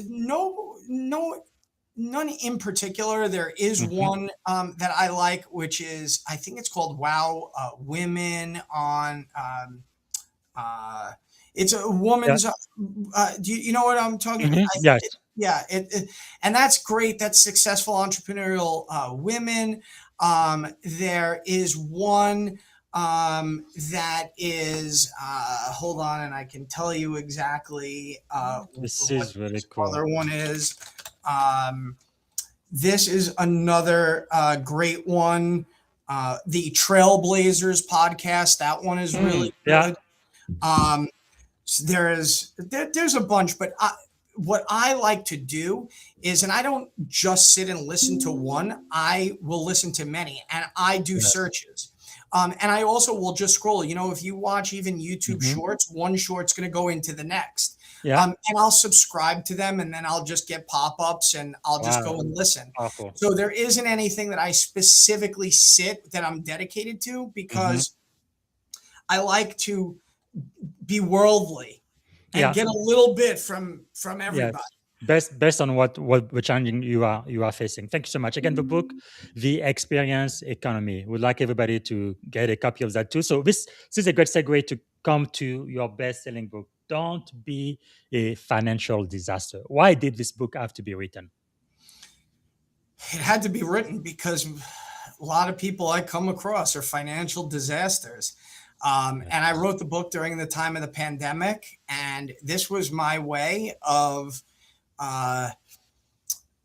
none in particular. There is Mhm. one that I like, which is, I think it's called Wow Women on. Uh, it's a Yeah. woman's. Do you know what I'm talking? Mhm. Yes. Yeah, and that's great. That's successful entrepreneurial women. There is one that is. Hold on, and I can tell you exactly This what is really this cool. other one is. Um, this is another great one. The Trailblazers podcast. That one is really Yeah. good. Um, there's a bunch, but what I like to do is, and I don't just sit and listen to one. I will listen to many, and I do Yes. searches. And I also will just scroll. If you watch even YouTube Mhm. Shorts, one short's going to go into the next. Yeah. And I'll subscribe to them, and then I'll just get pop-ups, and I'll just go Wow. and listen. Powerful. So there isn't anything that I specifically sit that I'm dedicated to, Mhm. because I like to be worldly and Yeah. get a little bit from Yes. everybody. Based on what the challenging you are facing. Thank you so much. Again, the book, The Experience Economy. Would like everybody to get a copy of that too. So this is a great segue to come to your best-selling book. Don't be a financial disaster. Why did this book have to be written? It had to be written because a lot of people I come across are financial disasters. And I wrote the book during the time of the pandemic, and this was my way of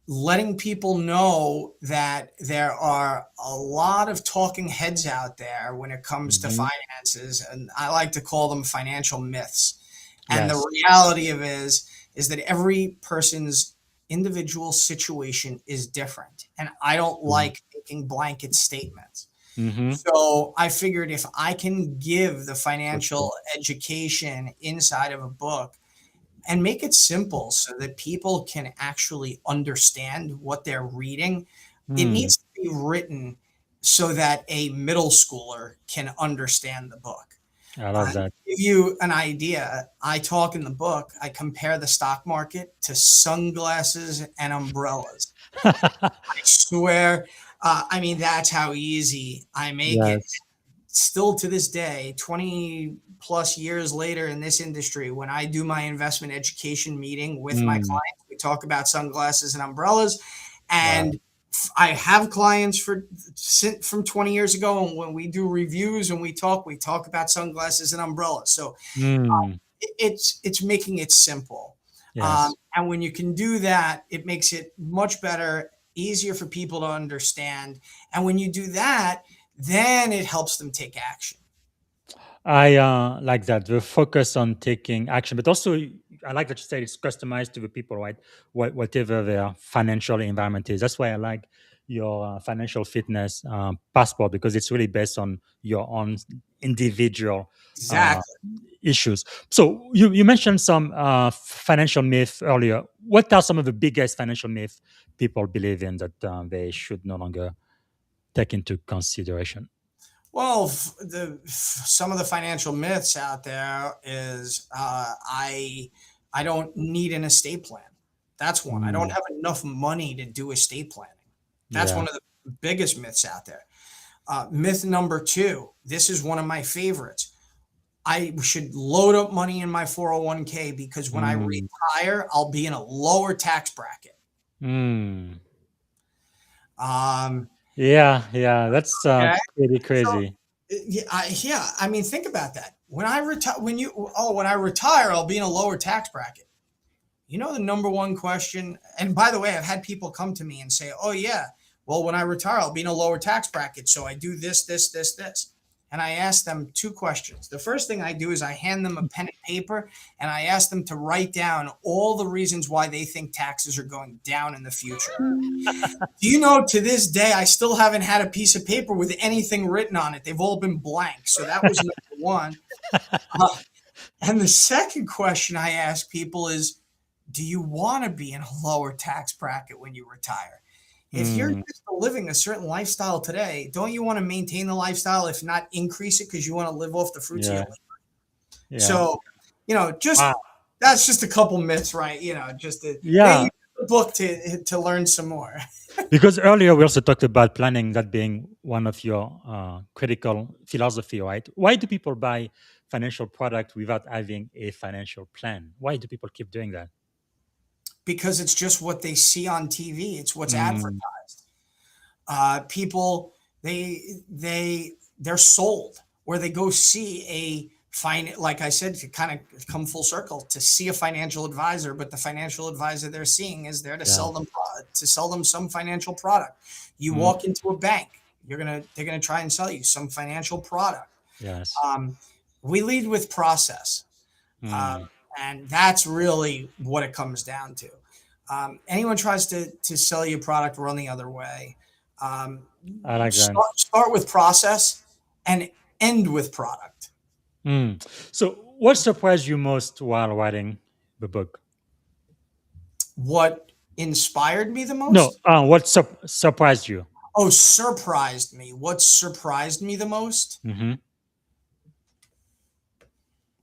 letting people know that there are a lot of talking heads out there when it comes to finances, and I like to call them financial myths. And Yes. the reality of it is that every person's individual situation is different, and I don't like making blanket statements. Mm-hmm. So I figured if I can give the financial education inside of a book and make it simple so that people can actually understand what they're reading, it needs to be written so that a middle schooler can understand the book. I love that. To give you an idea, I talk in the book, I compare the stock market to sunglasses and umbrellas. I swear, I mean, that's how easy I make it. Yes. Still to this day, 20 plus years later in this industry, when I do my investment education meeting with my clients, we talk about sunglasses and umbrellas. And I have clients from 20 years ago, and when we do reviews and we talk about sunglasses and umbrellas. So it's making it simple. Yes. And when you can do that, it makes it much better, easier for people to understand. And when you do that, then it helps them take action. I like that, the focus on taking action, but also I like that you said it's customized to the people, right? Whatever their financial environment is. That's why I like your financial fitness passport, because it's really based on your own individual Exactly. issues. So you mentioned some financial myth earlier. What are some of the biggest financial myths people believe in that they should no longer take into consideration? Well, some of the financial myths out there is I don't need an estate plan. That's one. I don't have enough money to do estate planning. That's Yeah. one of the biggest myths out there. Myth number 2, this is one of my favorites. I should load up money in my 401k because when I retire, I'll be in a lower tax bracket. Yeah, that's Okay. pretty crazy. Yeah, I mean, think about that. When I retire, I'll be in a lower tax bracket. You know, the number one question, and by the way, I've had people come to me and say, oh yeah, well, when I retire, I'll be in a lower tax bracket. So I do this. And I ask them 2 questions. The first thing I do is I hand them a pen and paper, and I ask them to write down all the reasons why they think taxes are going down in the future. Do you know, to this day, I still haven't had a piece of paper with anything written on it. They've all been blank. So that was number 1. And the second question I ask people is, do you want to be in a lower tax bracket when you retire? If you're just living a certain lifestyle today, don't you want to maintain the lifestyle, if not increase it, because you want to live off the fruits of your labor? Yeah. So, that's just a couple myths, right? Just to Yeah. the book to learn some more. Because earlier we also talked about planning, that being one of your critical philosophy, right? Why do people buy financial product without having a financial plan? Why do people keep doing that? Because it's just what they see on TV. It's what's advertised. People, they're sold, or they go see like I said, to kind of come full circle, to see a financial advisor, but the financial advisor they're seeing is there to sell them some financial product. You walk into a bank, they're gonna try and sell you some financial product. Yes. We lead with process. And that's really what it comes down to. Anyone tries to sell you a product, run the other way. I like that. Start with process and end with product. So what surprised you most while writing the book? What inspired me the most? No, what surprised you? Oh, surprised me. What surprised me the most?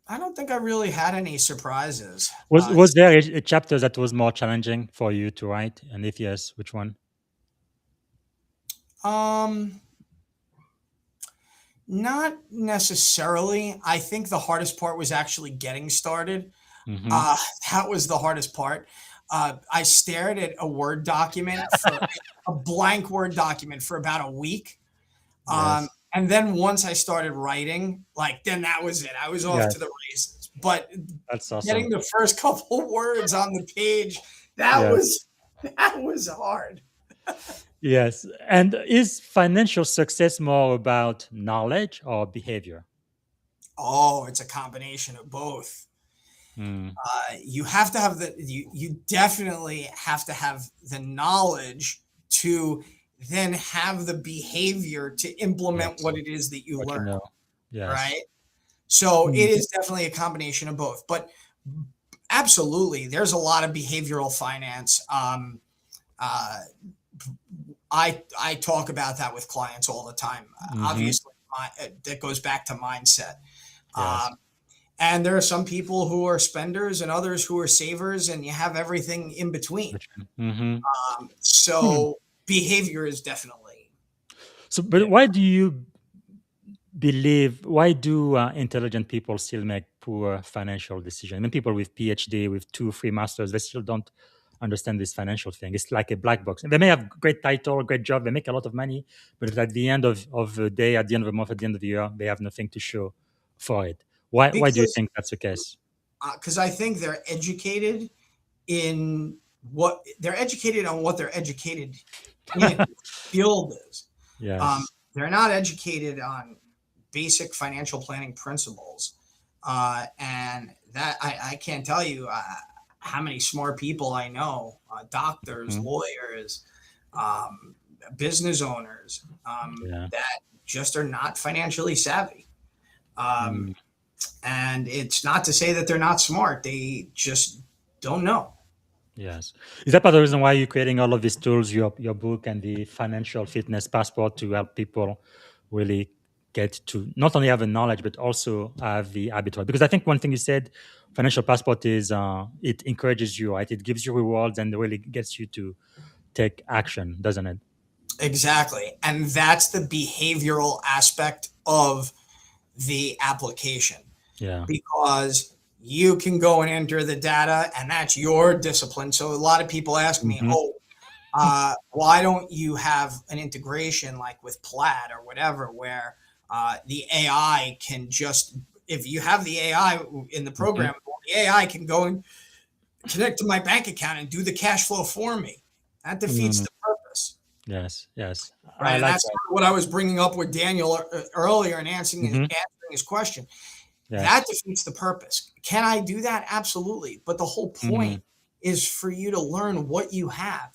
I don't think I really had any surprises. Was there a chapter that was more challenging for you to write? And if yes, which one? Not necessarily. I think the hardest part was actually getting started. That was the hardest part. I stared at a blank Word document for about a week. Yes. And then once I started writing, like then that was it. I was off to Yes. the races. But That's getting awesome. the first couple words on the page, that Yes. was that was hard. Yes. And is financial success more about knowledge or behavior? Oh, it's a combination of both. Mm. You have to have you definitely have to have the knowledge to then have the behavior to implement Yes. what it is that you What you learn, know. Yes. right? So Mm. it is definitely a combination of both. But absolutely, there's a lot of behavioral finance. Uh, I talk about that with clients all the time. Hmm. Obviously, that goes back to mindset. Yes. Um, and there are some people who are spenders and others who are savers, and you have everything in between. Mm-hmm. So behavior is definitely, So, yeah. but why do you believe, why do intelligent people still make poor financial decisions? I mean, people with PhD, with 2, 3 masters, they still don't understand this financial thing. It's like a black box. They may have great title, great job, they make a lot of money, but at the end of the day, at the end of the month, at the end of the year, they have nothing to show for it. Why do you Because think that's the case? I think they're educated in what they're educated on what they're educated in field is. Um, Yes. they're not educated on basic financial planning principles. And that I can't tell you how many smart people I know, doctors, Mhm. lawyers, um, business owners Yeah. that just are not financially savvy. Um, Mm. and it's not to say that they're not smart. They just don't know. Yes. Is that part of the reason why you're creating all of these tools, your book and the financial fitness passport to help people really get to not only have the knowledge but also have the habit? Because I think one thing you said, financial passport is it encourages you, right? It gives you rewards and really gets you to take action, doesn't it? Exactly. And that's the behavioral aspect of the application Yeah. because you can go and enter the data and that's your discipline. So a lot of people ask me, Hmm. oh, why don't you have an integration like with Plaid or whatever, where the AI can just, if you have the AI in the Hmm. program, the AI can go and connect to my bank account and do the cash flow for me. That defeats Mm. the purpose. Yes. Yes. I Right. And like that's that. what I was bringing up with Daniel earlier and Hmm. answering his question. That Yes. defeats the purpose. Can I do that? Absolutely. But the whole Hmm. point is for you to learn what you have.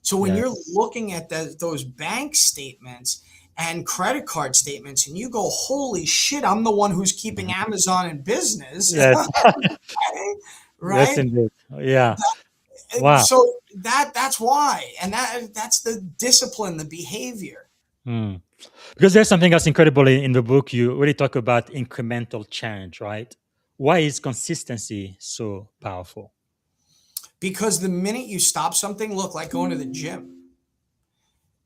So when you're Yes. looking at those bank statements and credit card statements and you go, holy shit, I'm the one who's keeping Mhm. Amazon in business. Yes. Yes, Right. indeed. Yeah. Wow. So that's why. And that's the discipline, the behavior. Hmm. Because there's something else incredible in the book. You really talk about incremental change, right? Why is consistency so powerful? Because the minute you stop something, look like going to the gym.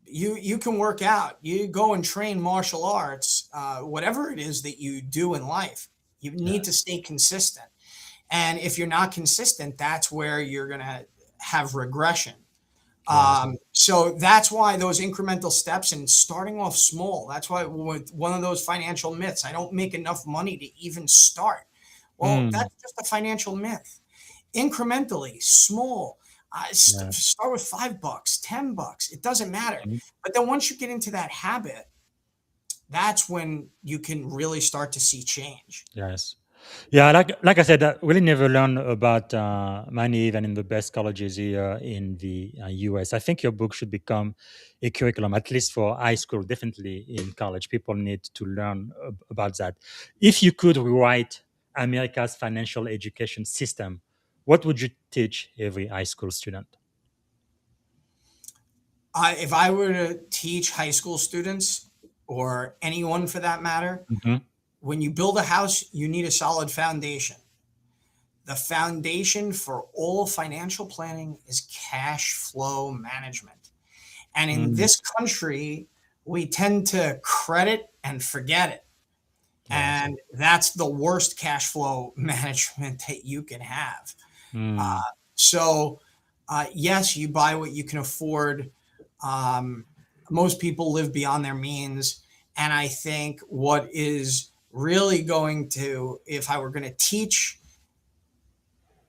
You can work out, you go and train martial arts, whatever it is that you do in life, you need to Yes. stay consistent. And if you're not consistent, that's where you're going to have regression. Yes. So that's why those incremental steps and starting off small, that's why with one of those financial myths, I don't make enough money to even start. Well, Hmm. that's just a financial myth. Incrementally, small. Yes. Start with $5, $10. It doesn't matter. Mhm. But then once you get into that habit, that's when you can really start to see change. Yes. Yeah, like I said, we really never learn about money even in the best colleges here in the US. I think your book should become a curriculum, at least for high school, definitely in college. People need to learn about that. If you could rewrite America's financial education system, what would you teach every high school student? If I were to teach high school students or anyone for that matter, Hmm. when you build a house, you need a solid foundation. The foundation for all financial planning is cash flow management. And in Mm. this country, we tend to credit and forget it. Yes. And that's the worst cash flow management that you can have. Mm. So, yes, you buy what you can afford. Um, Most people live beyond their means. And I think what is really going to, if I were going to teach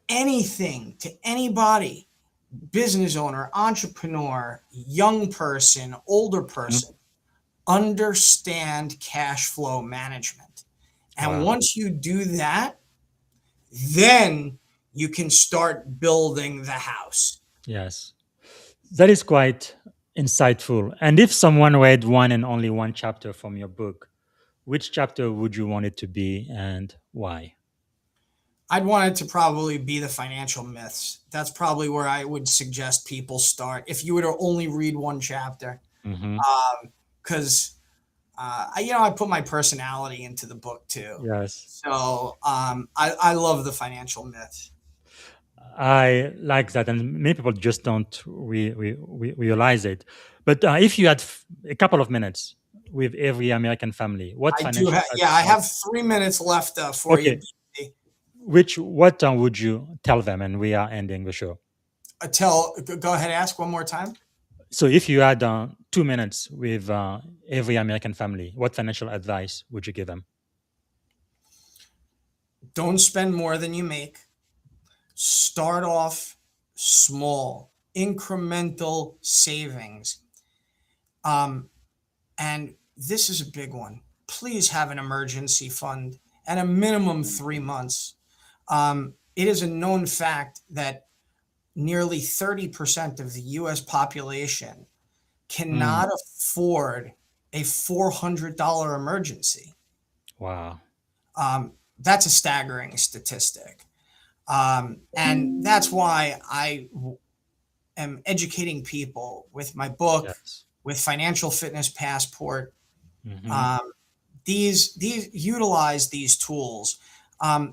anything to anybody, business owner, entrepreneur, young person, older person, understand cash flow management. And Wow. once you do that, then you can start building the house. Yes. That is quite insightful. And if someone read one and only one chapter from your book, which chapter would you want it to be and why? I'd want it to probably be the financial myths. That's probably where I would suggest people start if you were to only read one chapter. Hmm. Because I put my personality into the book too. Yes. So I love the financial myths. I like that, and many people just don't realize it. But if you had a couple of minutes with every American family, what I do financial have, yeah, I advice? have 3 minutes left for you, Okay, BC. what would you tell them? And we are ending the show. Go ahead, ask one more time. So, if you had 2 minutes with every American family, what financial advice would you give them? Don't spend more than you make. Start off small, incremental savings. And this is a big one. Please have an emergency fund and a minimum 3 months. It is a known fact that nearly 30% of the US population cannot afford a $400 emergency. Wow. That's a staggering statistic. And that's why I am educating people with my book, Yes. with Financial Fitness Passport. Hmm. These utilize these tools.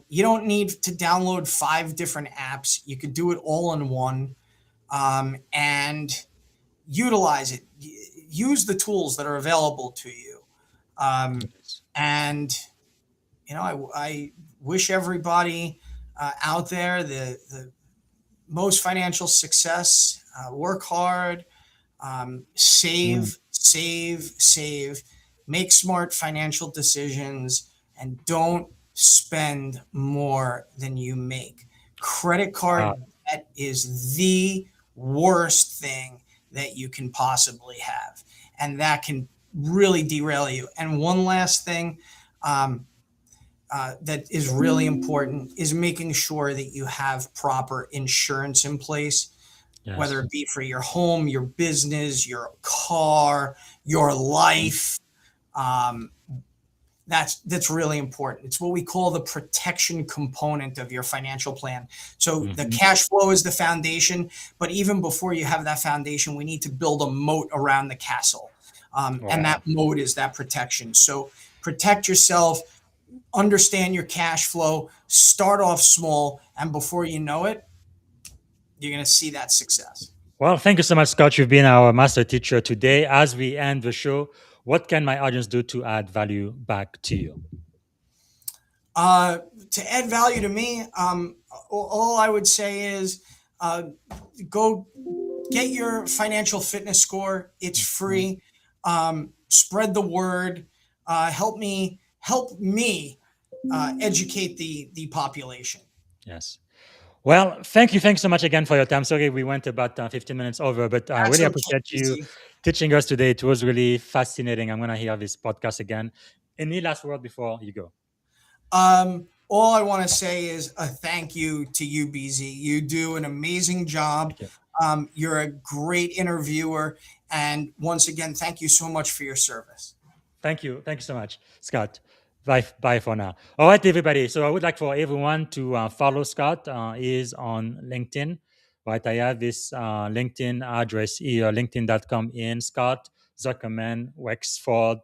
You don't need to download 5 different apps. You could do it all in one, and utilize it. Use the tools that are available to you. Yes. And I wish everybody out there the most financial success. Work hard, Mm. save, make smart financial decisions, and don't spend more than you make. Credit Wow. card debt is the worst thing that you can possibly have, and that can really derail you. And one last thing, that is really important is making sure that you have proper insurance in place, whether Yes. it be for your home, your business, your car, your life. Um, that's really important. It's what we call the protection component of your financial plan. So the Hmm. cash flow is the foundation, but even before you have that foundation, we need to build a moat around the castle. And Wow. that moat is that protection. So protect yourself, understand your cash flow, start off small, and before you know it, you're going to see that success. Well, thank you so much, Scott. You've been our master teacher today. As we end the show, what can my audience do to add value back to you? To add value to me, all I would say is go get your financial fitness score. It's free. Spread the word. Help me educate the population. Yes. Well, thank you. Thanks so much again for your time. Sorry, we went about 15 minutes over, but I That's really okay, appreciate you BC. teaching us today. It was really fascinating. I'm going to hear this podcast again. Any last word before you go? All I want to say is a thank you to you, BZ. You do an amazing job. Thank you. You're a great interviewer. And once again, thank you so much for your service. Thank you. Thank you so much, Scott. Bye for now. All right, everybody. So I would like for everyone to follow Scott. He is on LinkedIn. Right. I have this LinkedIn address here, linkedin.com in Scott Zuckerman, Wexford,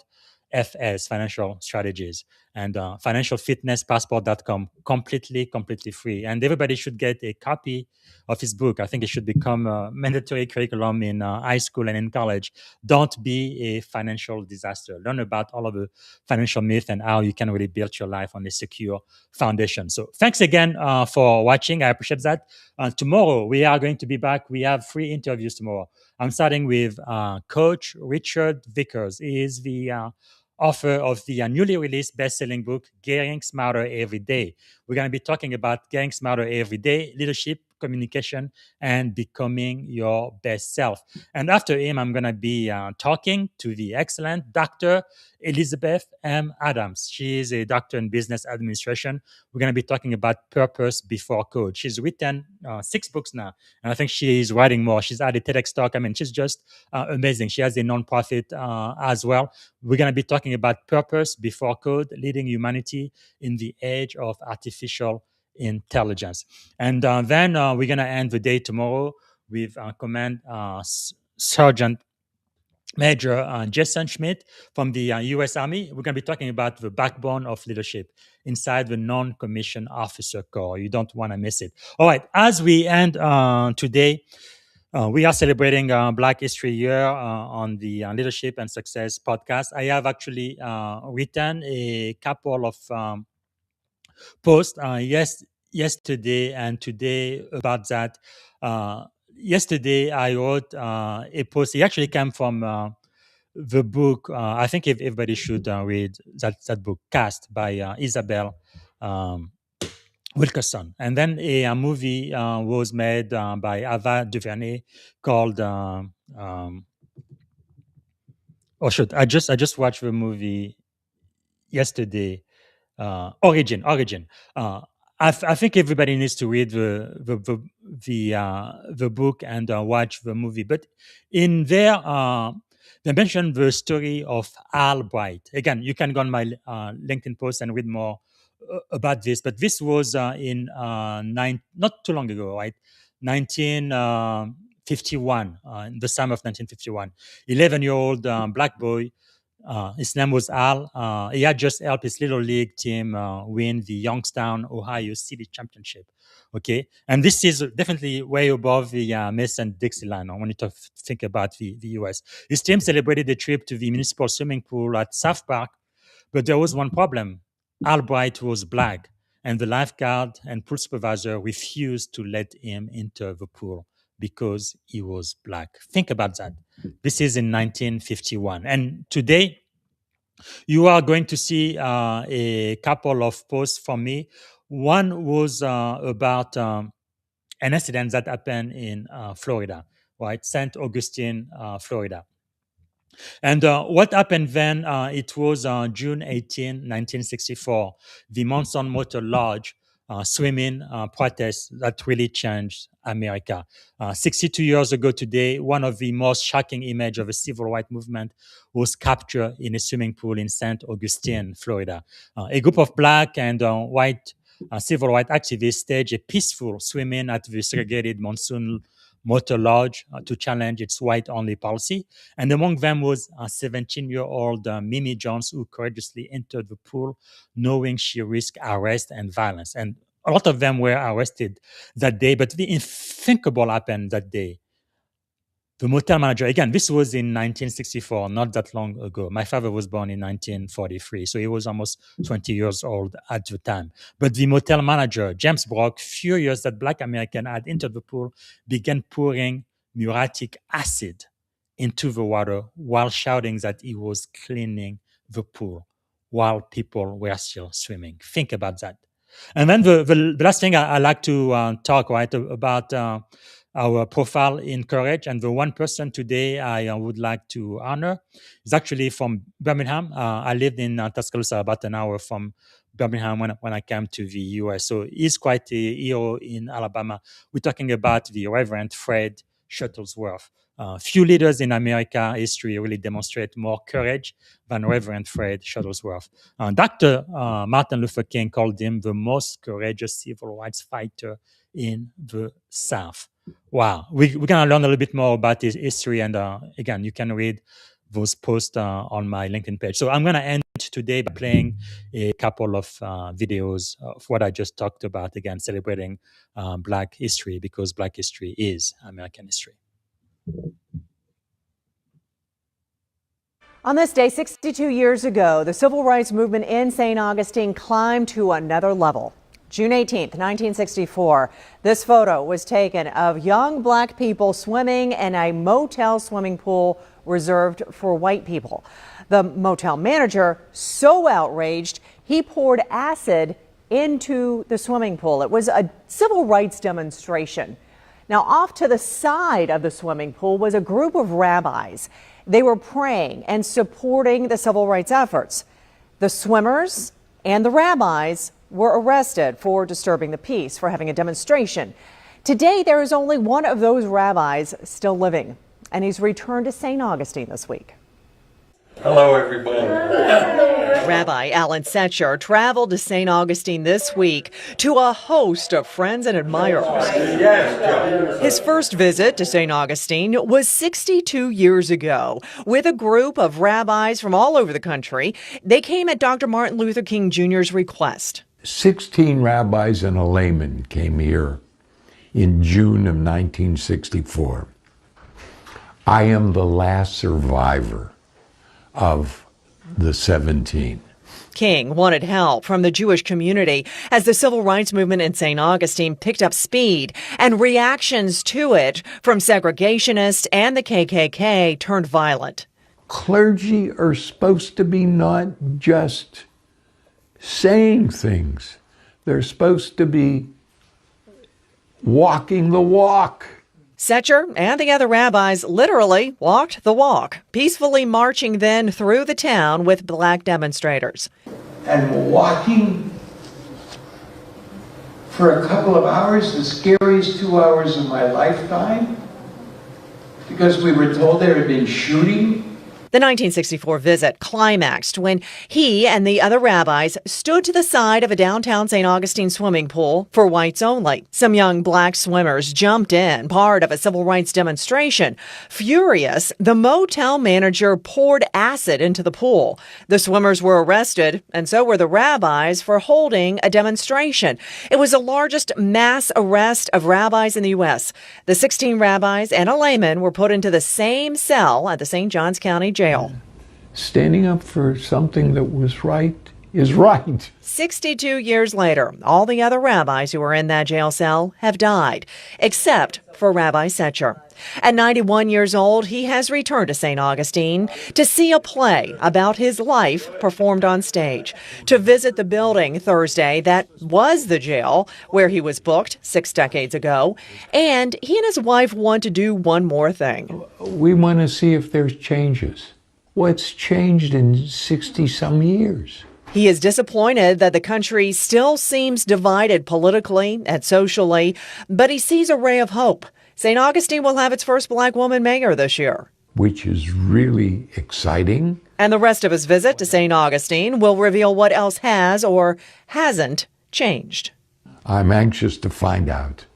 FS, Financial Strategies, and financialfitnesspassport.com, completely free. And everybody should get a copy of his book. I think it should become a mandatory curriculum in high school and in college. Don't be a financial disaster. Learn about all of the financial myths and how you can really build your life on a secure foundation. So thanks again for watching. I appreciate that. Tomorrow, we are going to be back. We have 3 interviews tomorrow. I'm starting with Coach Richard Vickers. He is the author of the newly released best-selling book, Getting Smarter Every Day. We're going to be talking about getting smarter every day, leadership, communication, and becoming your best self. And after him, I'm going to be talking to the excellent Dr. Elizabeth M. Adams. She is a doctor in business administration. We're going to be talking about purpose before code. She's written 6 books now, and I think she is writing more. She's at a TEDx talk. I mean, she's just amazing. She has a nonprofit as well. We're going to be talking about purpose before code, leading humanity in the age of artificial intelligence. And then we're going to end the day tomorrow with Command Sergeant Major Jason Schmidt from the U.S. Army. We're going to be talking about the backbone of leadership inside the non-commissioned officer corps. You don't want to miss it. All right, as we end today, we are celebrating Black History Year on the Leadership and Success podcast. I have actually written a couple of posts yesterday and today about that. Yesterday, I wrote a post. It actually came from the book. I think everybody should read that book, Cast by Isabel Wilkerson. And then a movie was made by Ava DuVernay called. I just watched the movie yesterday. Origin. I think everybody needs to read the book and watch the movie. But in there, they mentioned the story of Al Bright. Again, you can go on my LinkedIn post and read more about this. But this was in not too long ago, right? 1951, in the summer of 1951. 11-year-old black boy. His name was Al. He had just helped his little league team win the Youngstown, Ohio City Championship. Okay, and this is definitely way above the Mason-Dixie line when you think about the U.S. His team celebrated a trip to the municipal swimming pool at South Park, but there was one problem. Al Bright was black, and the lifeguard and pool supervisor refused to let him enter the pool because he was black. Think about that. This is in 1951. And today, you are going to see a couple of posts from me. One was about an incident that happened in Florida, right? St. Augustine, Florida. And what happened then, it was June 18, 1964, the Monson Motor Lodge swimming protest that really changed America. 62 years ago today, one of the most shocking images of a civil rights movement was captured in a swimming pool in St. Augustine, Florida. A group of black and white civil rights activists staged a peaceful swimming at the segregated Monson Motor Lodge to challenge its white-only policy. And among them was a 17-year-old Mimi Jones, who courageously entered the pool knowing she risked arrest and violence. And a lot of them were arrested that day, but the unthinkable happened that day. The motel manager, again, this was in 1964, not that long ago. My father was born in 1943, so he was almost 20 years old at the time. But the motel manager, James Brock, furious that black Americans had entered the pool, began pouring muriatic acid into the water while shouting that he was cleaning the pool while people were still swimming. Think about that. And then the last thing I like to talk about our profile in courage. And the one person today I would like to honor is actually from Birmingham. I lived in Tuscaloosa, about an hour from Birmingham when I came to the US. So he's quite a hero in Alabama. We're talking about the Reverend Fred Shuttlesworth. Few leaders in America history really demonstrate more courage than Reverend Fred Shuttlesworth. Dr. Martin Luther King called him the most courageous civil rights fighter in the South. Wow. We're going to learn a little bit more about his history. And again, you can read those posts on my LinkedIn page. So I'm going to end today by playing a couple of videos of what I just talked about, again, celebrating Black history, because Black history is American history. On this day, 62 years ago, the civil rights movement in St. Augustine climbed to another level. June 18th, 1964, this photo was taken of young black people swimming in a motel swimming pool reserved for white people. The motel manager, so outraged, he poured acid into the swimming pool. It was a civil rights demonstration. Now, off to the side of the swimming pool was a group of rabbis. They were praying and supporting the civil rights efforts. The swimmers and the rabbis were arrested for disturbing the peace, for having a demonstration. Today, there is only one of those rabbis still living, and he's returned to St. Augustine this week. Hello, everybody. Rabbi Alan Setcher traveled to St. Augustine this week to a host of friends and admirers. Yes, His first visit to St. Augustine was 62 years ago with a group of rabbis from all over the country. They came at Dr. Martin Luther King Jr.'s request. 16 rabbis and a layman came here in June of 1964. I am the last survivor of the 17. King wanted help from the Jewish community as the civil rights movement in St. Augustine picked up speed, and reactions to it from segregationists and the KKK turned violent. Clergy are supposed to be not just saying things. They're supposed to be walking the walk. Setcher and the other rabbis literally walked the walk, peacefully marching then through the town with black demonstrators. And walking for a couple of hours, the scariest 2 hours of my lifetime, because we were told there had been shooting. The 1964 visit climaxed when he and the other rabbis stood to the side of a downtown St. Augustine swimming pool for whites only. Some young black swimmers jumped in, part of a civil rights demonstration. Furious, the motel manager poured acid into the pool. The swimmers were arrested, and so were the rabbis for holding a demonstration. It was the largest mass arrest of rabbis in the U.S. The 16 rabbis and a layman were put into the same cell at the St. Johns County Jail. Standing up for something that was right is right. 62 years later, all the other rabbis who were in that jail cell have died, except for Rabbi Setcher. At 91 years old, he has returned to St. Augustine to see a play about his life performed on stage, to visit the building Thursday that was the jail where he was booked 6 decades ago, and he and his wife want to do one more thing. We want to see if there's changes. What's changed in 60-some years? He is disappointed that the country still seems divided politically and socially, but he sees a ray of hope. St. Augustine will have its first black woman mayor this year, Which is really exciting. and the rest of his visit to St. Augustine will reveal what else has or hasn't changed. I'm anxious to find out.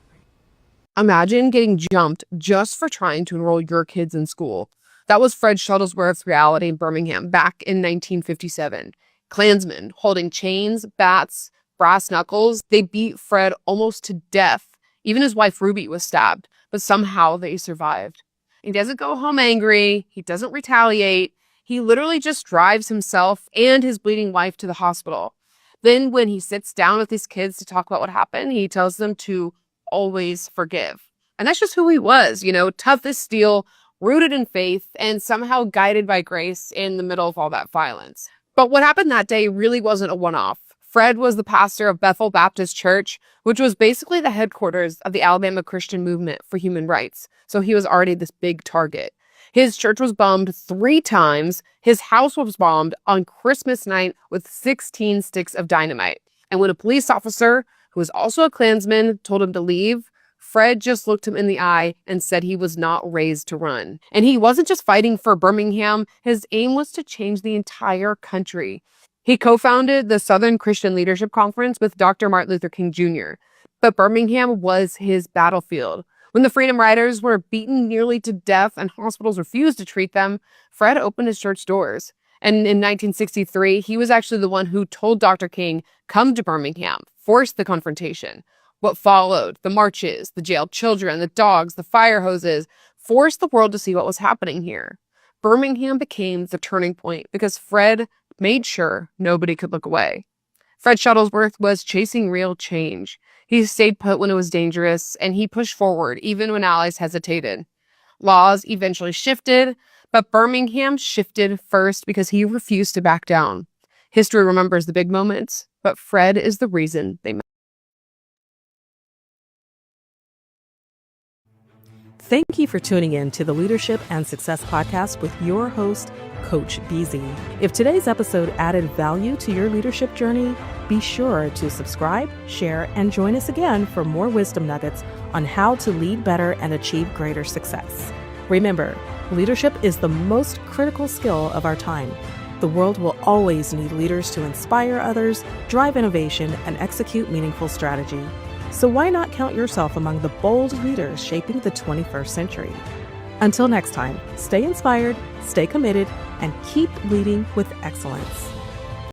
Imagine getting jumped just for trying to enroll your kids in school. That was Fred Shuttlesworth's reality in Birmingham back in 1957. Klansmen holding chains, bats, brass knuckles. They beat Fred almost to death. Even his wife Ruby was stabbed, but somehow they survived. He doesn't go home angry. He doesn't retaliate. He literally just drives himself and his bleeding wife to the hospital. Then when he sits down with his kids to talk about what happened, he tells them to always forgive. And that's just who he was, tough as steel, rooted in faith, and somehow guided by grace in the middle of all that violence. But what happened that day really wasn't a one-off. Fred was the pastor of Bethel Baptist Church, which was basically the headquarters of the Alabama Christian Movement for Human Rights. So he was already this big target. His church was bombed 3 times. His house was bombed on Christmas night with 16 sticks of dynamite. And when a police officer, who was also a Klansman, told him to leave, Fred just looked him in the eye and said he was not raised to run. And he wasn't just fighting for Birmingham. His aim was to change the entire country. He co-founded the Southern Christian Leadership Conference with Dr. Martin Luther King Jr. But Birmingham was his battlefield. When the Freedom Riders were beaten nearly to death and hospitals refused to treat them, Fred opened his church doors. And in 1963, he was actually the one who told Dr. King, come to Birmingham, force the confrontation. What followed, the marches, the jailed children, the dogs, the fire hoses, forced the world to see what was happening here. Birmingham became the turning point because Fred made sure nobody could look away. Fred Shuttlesworth was chasing real change. He stayed put when it was dangerous, and he pushed forward even when allies hesitated. Laws eventually shifted, But Birmingham shifted first because he refused to back down. History remembers the big moments, but Fred is the reason they met. Thank you for tuning in to the Leadership and Success Podcast with your host, Coach BZ. If today's episode added value to your leadership journey, be sure to subscribe, share, and join us again for more wisdom nuggets on how to lead better and achieve greater success. Remember, leadership is the most critical skill of our time. The world will always need leaders to inspire others, drive innovation, and execute meaningful strategy. So why not count yourself among the bold leaders shaping the 21st century? Until next time, stay inspired, stay committed, and keep leading with excellence.